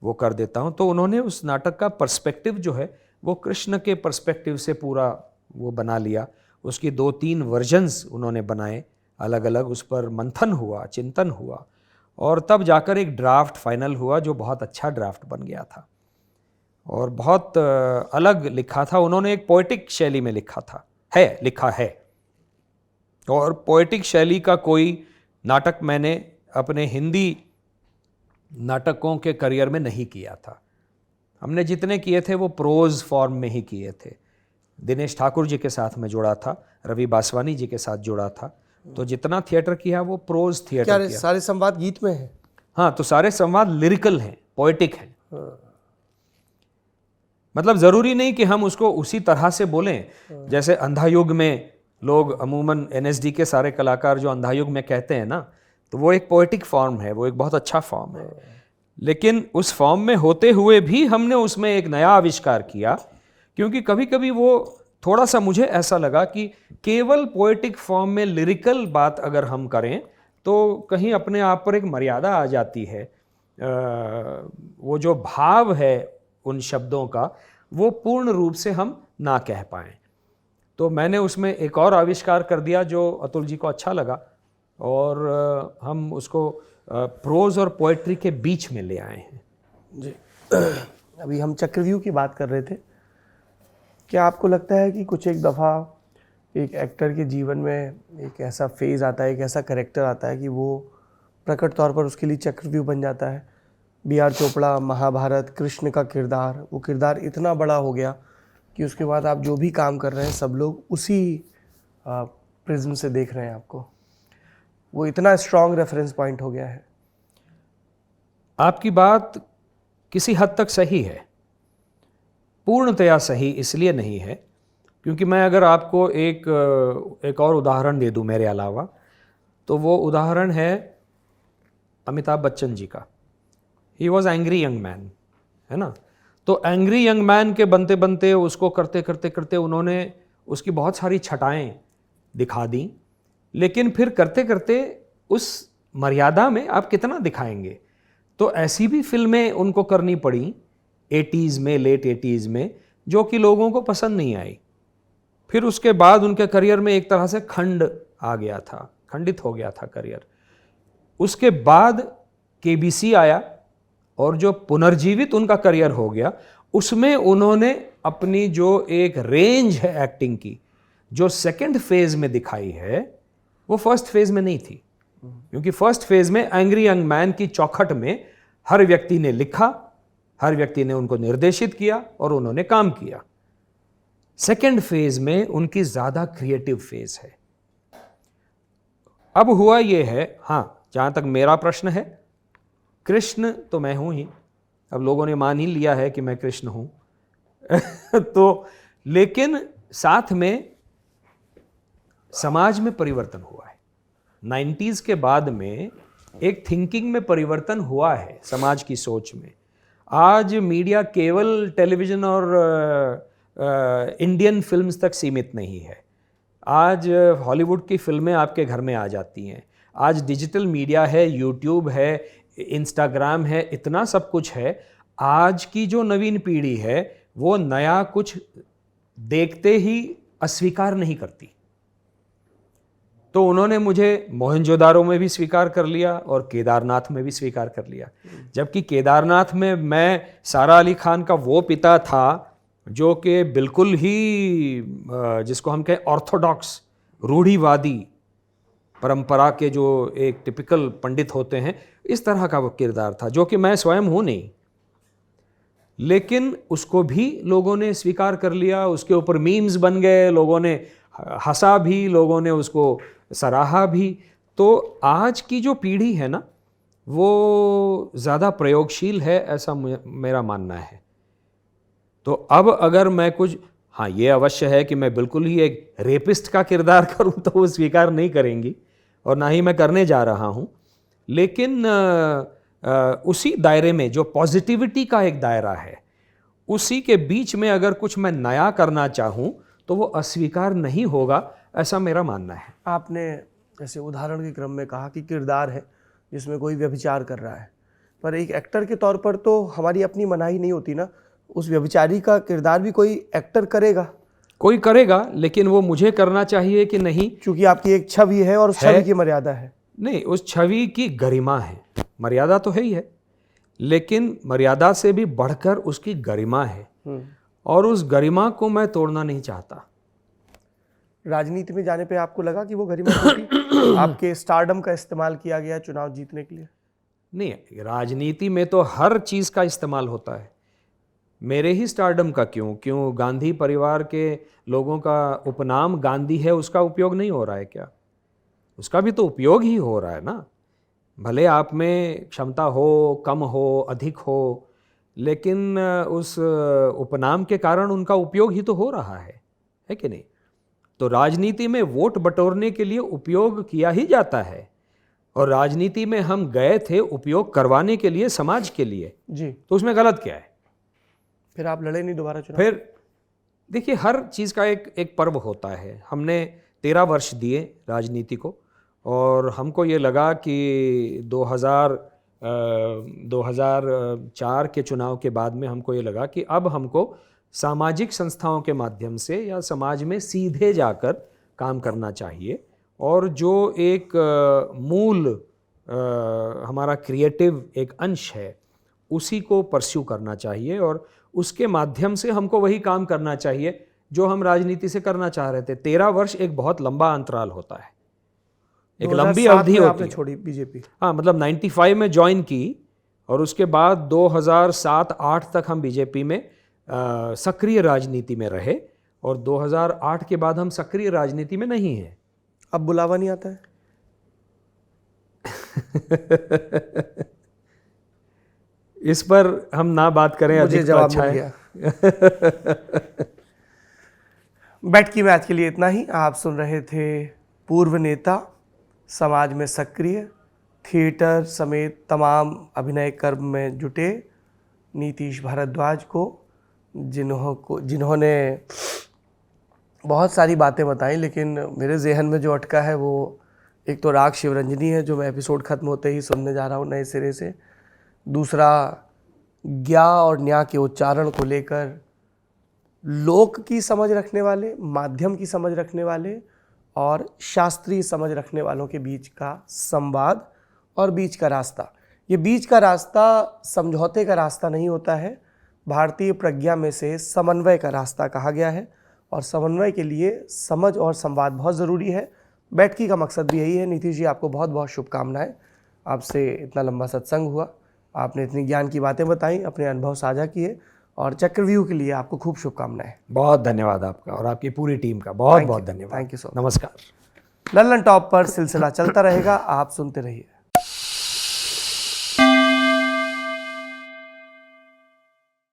वो कर देता हूँ। तो उन्होंने उस नाटक का पर्सपेक्टिव जो है वो कृष्ण के पर्सपेक्टिव से पूरा वो बना लिया। उसकी 2-3 वर्जन्स उन्होंने बनाए अलग अलग, उस पर मंथन हुआ, चिंतन हुआ, और तब जाकर एक ड्राफ्ट फाइनल हुआ जो बहुत अच्छा ड्राफ्ट बन गया था और बहुत अलग लिखा था। उन्होंने एक पोएटिक शैली में लिखा है, और पोएटिक शैली का कोई नाटक मैंने अपने हिंदी नाटकों के करियर में नहीं किया था। हमने जितने किए थे वो प्रोज फॉर्म में ही किए थे। दिनेश ठाकुर जी के साथ में जुड़ा था, रवि बासवानी जी के साथ जुड़ा था, तो जितना थिएटर किया वो प्रोज थिएटर किया। सारे संवाद गीत में है? हाँ, तो सारे संवाद लिरिकल हैं, पोएटिक हैं। मतलब ज़रूरी नहीं कि हम उसको उसी तरह से बोलें जैसे अंधायुग में लोग अमूमन NSD के सारे कलाकार जो अंधायुग में कहते हैं ना, तो वो एक पोएटिक फॉर्म है, वो एक बहुत अच्छा फॉर्म है। लेकिन उस फॉर्म में होते हुए भी हमने उसमें एक नया आविष्कार किया, क्योंकि कभी कभी वो थोड़ा सा मुझे ऐसा लगा कि केवल पोएटिक फॉर्म में लिरिकल बात अगर हम करें तो कहीं अपने आप पर एक मर्यादा आ जाती है। वो जो भाव है उन शब्दों का वो पूर्ण रूप से हम ना कह पाएँ। तो मैंने उसमें एक और आविष्कार कर दिया जो अतुल जी को अच्छा लगा, और हम उसको प्रोज और पोएट्री के बीच में ले आए हैं। जी। अभी हम चक्रव्यूह की बात कर रहे थे, क्या आपको लगता है कि कुछ एक दफ़ा एक एक्टर के जीवन में एक ऐसा फेज़ आता है, एक ऐसा कैरेक्टर आता है कि वो प्रकट तौर पर उसके लिए चक्रव्यूह बन जाता है? बी आर चोपड़ा, महाभारत, कृष्ण का किरदार, वो किरदार इतना बड़ा हो गया कि उसके बाद आप जो भी काम कर रहे हैं सब लोग उसी प्रिज्म से देख रहे हैं आपको। वो इतना स्ट्रॉन्ग रेफरेंस पॉइंट हो गया है। आपकी बात किसी हद तक सही है, पूर्णतया सही इसलिए नहीं है क्योंकि मैं अगर आपको एक और उदाहरण दे दूं मेरे अलावा, तो वो उदाहरण है अमिताभ बच्चन जी का। He was angry young man, है ना। तो एंग्री यंग मैन के बनते बनते उसको करते करते करते उन्होंने उसकी बहुत सारी छटाएं दिखा दी, लेकिन फिर करते करते उस मर्यादा में आप कितना दिखाएंगे। तो ऐसी भी फिल्में उनको करनी पड़ी 80s में, लेट 80s में, जो कि लोगों को पसंद नहीं आई। फिर उसके बाद उनके करियर में एक तरह से खंड आ गया था, खंडित हो गया था करियर। उसके बाद केबीसी आया और जो पुनर्जीवित उनका करियर हो गया, उसमें उन्होंने अपनी जो एक रेंज है एक्टिंग की, जो सेकंड फेज में दिखाई है, वो फर्स्ट फेज में नहीं थी। क्योंकि फर्स्ट फेज में एंग्री यंग मैन की चौखट में हर व्यक्ति ने लिखा, हर व्यक्ति ने उनको निर्देशित किया और उन्होंने काम किया। सेकंड फेज में उनकी ज्यादा क्रिएटिव फेज है। अब हुआ ये है, हाँ, जहां तक मेरा प्रश्न है, कृष्ण तो मैं हूं ही, अब लोगों ने मान ही लिया है कि मैं कृष्ण हूं तो लेकिन साथ में समाज में परिवर्तन हुआ है। 90s के बाद में एक थिंकिंग में परिवर्तन हुआ है समाज की सोच में। आज मीडिया केवल टेलीविज़न और इंडियन फिल्म्स तक सीमित नहीं है। आज हॉलीवुड की फिल्में आपके घर में आ जाती हैं। आज डिजिटल मीडिया है, यूट्यूब है, इंस्टाग्राम है, इतना सब कुछ है। आज की जो नवीन पीढ़ी है वो नया कुछ देखते ही अस्वीकार नहीं करती। तो उन्होंने मुझे मोहनजोदारो में भी स्वीकार कर लिया और केदारनाथ में भी स्वीकार कर लिया। जबकि केदारनाथ में मैं सारा अली खान का वो पिता था जो कि बिल्कुल ही जिसको हम कहें ऑर्थोडॉक्स, रूढ़िवादी परंपरा के जो एक टिपिकल पंडित होते हैं, इस तरह का वो किरदार था, जो कि मैं स्वयं हूँ नहीं। लेकिन उसको भी लोगों ने स्वीकार कर लिया, उसके ऊपर मीम्स बन गए, लोगों ने हंसा भी, लोगों ने उसको सराहा भी। तो आज की जो पीढ़ी है ना, वो ज़्यादा प्रयोगशील है, ऐसा मेरा मानना है। तो अब अगर मैं कुछ, हाँ, ये अवश्य है कि मैं बिल्कुल ही एक रेपिस्ट का किरदार करूं तो वो स्वीकार नहीं करेंगी, और ना ही मैं करने जा रहा हूं। लेकिन उसी दायरे में जो पॉजिटिविटी का एक दायरा है, उसी के बीच में अगर कुछ मैं नया करना चाहूं तो वो अस्वीकार नहीं होगा, ऐसा मेरा मानना है। आपने जैसे उदाहरण के क्रम में कहा कि किरदार है जिसमें कोई व्यभिचार कर रहा है, पर एक एक्टर के तौर पर तो हमारी अपनी मनाही नहीं होती ना। उस व्यभिचारी का किरदार भी कोई एक्टर करेगा, कोई करेगा, लेकिन वो मुझे करना चाहिए कि नहीं, क्योंकि आपकी एक छवि है और उस छवि की मर्यादा है। नहीं, उस छवि की गरिमा है। मर्यादा तो है ही है, लेकिन मर्यादा से भी बढ़कर उसकी गरिमा है, और उस गरिमा को मैं तोड़ना नहीं चाहता। राजनीति में जाने पे आपको लगा कि वो गरिमा टूटी? आपके स्टारडम का इस्तेमाल किया गया चुनाव जीतने के लिए? नहीं, राजनीति में तो हर चीज का इस्तेमाल होता है। मेरे ही स्टारडम का क्यों गांधी परिवार के लोगों का उपनाम गांधी है, उसका उपयोग नहीं हो रहा है क्या? उसका भी तो उपयोग ही हो रहा है ना। भले आप में क्षमता हो, कम हो, अधिक हो, लेकिन उस उपनाम के कारण उनका उपयोग ही तो हो रहा है कि नहीं? तो राजनीति में वोट बटोरने के लिए उपयोग किया ही जाता है, और राजनीति में हम गए थे उपयोग करवाने के लिए, समाज के लिए जी। तो उसमें गलत क्या है? फिर आप लड़े नहीं दोबारा चुनाव? फिर देखिए, हर चीज़ का एक पर्व होता है। हमने 13 वर्ष दिए राजनीति को, और हमको ये लगा कि 2004 के चुनाव के बाद में हमको ये लगा कि अब हमको सामाजिक संस्थाओं के माध्यम से या समाज में सीधे जाकर काम करना चाहिए, और जो एक मूल हमारा क्रिएटिव एक अंश है, उसी को परस्यू करना चाहिए और उसके माध्यम से हमको वही काम करना चाहिए जो हम राजनीति से करना चाह रहे थे। 13 वर्ष एक बहुत लंबा अंतराल होता है, एक लंबी 2007 अवधि में होती आपने है। छोड़ी बीजेपी? हाँ, मतलब 95 में ज्वाइन की और उसके बाद 2007-8 तक हम बीजेपी में सक्रिय राजनीति में रहे और 2008 के बाद हम सक्रिय राजनीति में नहीं हैं। अब बुलावा नहीं आता है? इस पर हम ना बात करें, मुझे अधिक तो जवाब अच्छा मिल है। गया। बैठकी में आज के लिए इतना ही। आप सुन रहे थे पूर्व नेता, समाज में सक्रिय, थिएटर समेत तमाम अभिनय कर्म में जुटे नीतीश भारद्वाज को, जिन्होंने बहुत सारी बातें बताई, लेकिन मेरे जहन में जो अटका है वो एक तो राग शिवरंजनी है जो मैं एपिसोड ख़त्म होते ही सुनने जा रहा हूँ नए सिरे से। दूसरा, ज्ञा और न्या के उच्चारण को लेकर लोक की समझ रखने वाले, माध्यम की समझ रखने वाले और शास्त्रीय समझ रखने वालों के बीच का संवाद और बीच का रास्ता। ये बीच का रास्ता समझौते का रास्ता नहीं होता है, भारतीय प्रज्ञा में से समन्वय का रास्ता कहा गया है और समन्वय के लिए समझ और संवाद बहुत ज़रूरी है। बैठकी का मकसद भी यही है। नीतीश जी, आपको बहुत बहुत शुभकामनाएं। आपसे इतना लंबा सत्संग हुआ, आपने इतनी ज्ञान की बातें बताई, अपने अनुभव साझा किए और चक्रव्यूह के लिए आपको खूब शुभकामनाएं। बहुत धन्यवाद आपका और आपकी पूरी टीम का बहुत बहुत धन्यवाद। Thank you so much. नमस्कार। लल्लन टॉप पर सिलसिला चलता रहेगा, आप सुनते रहिए।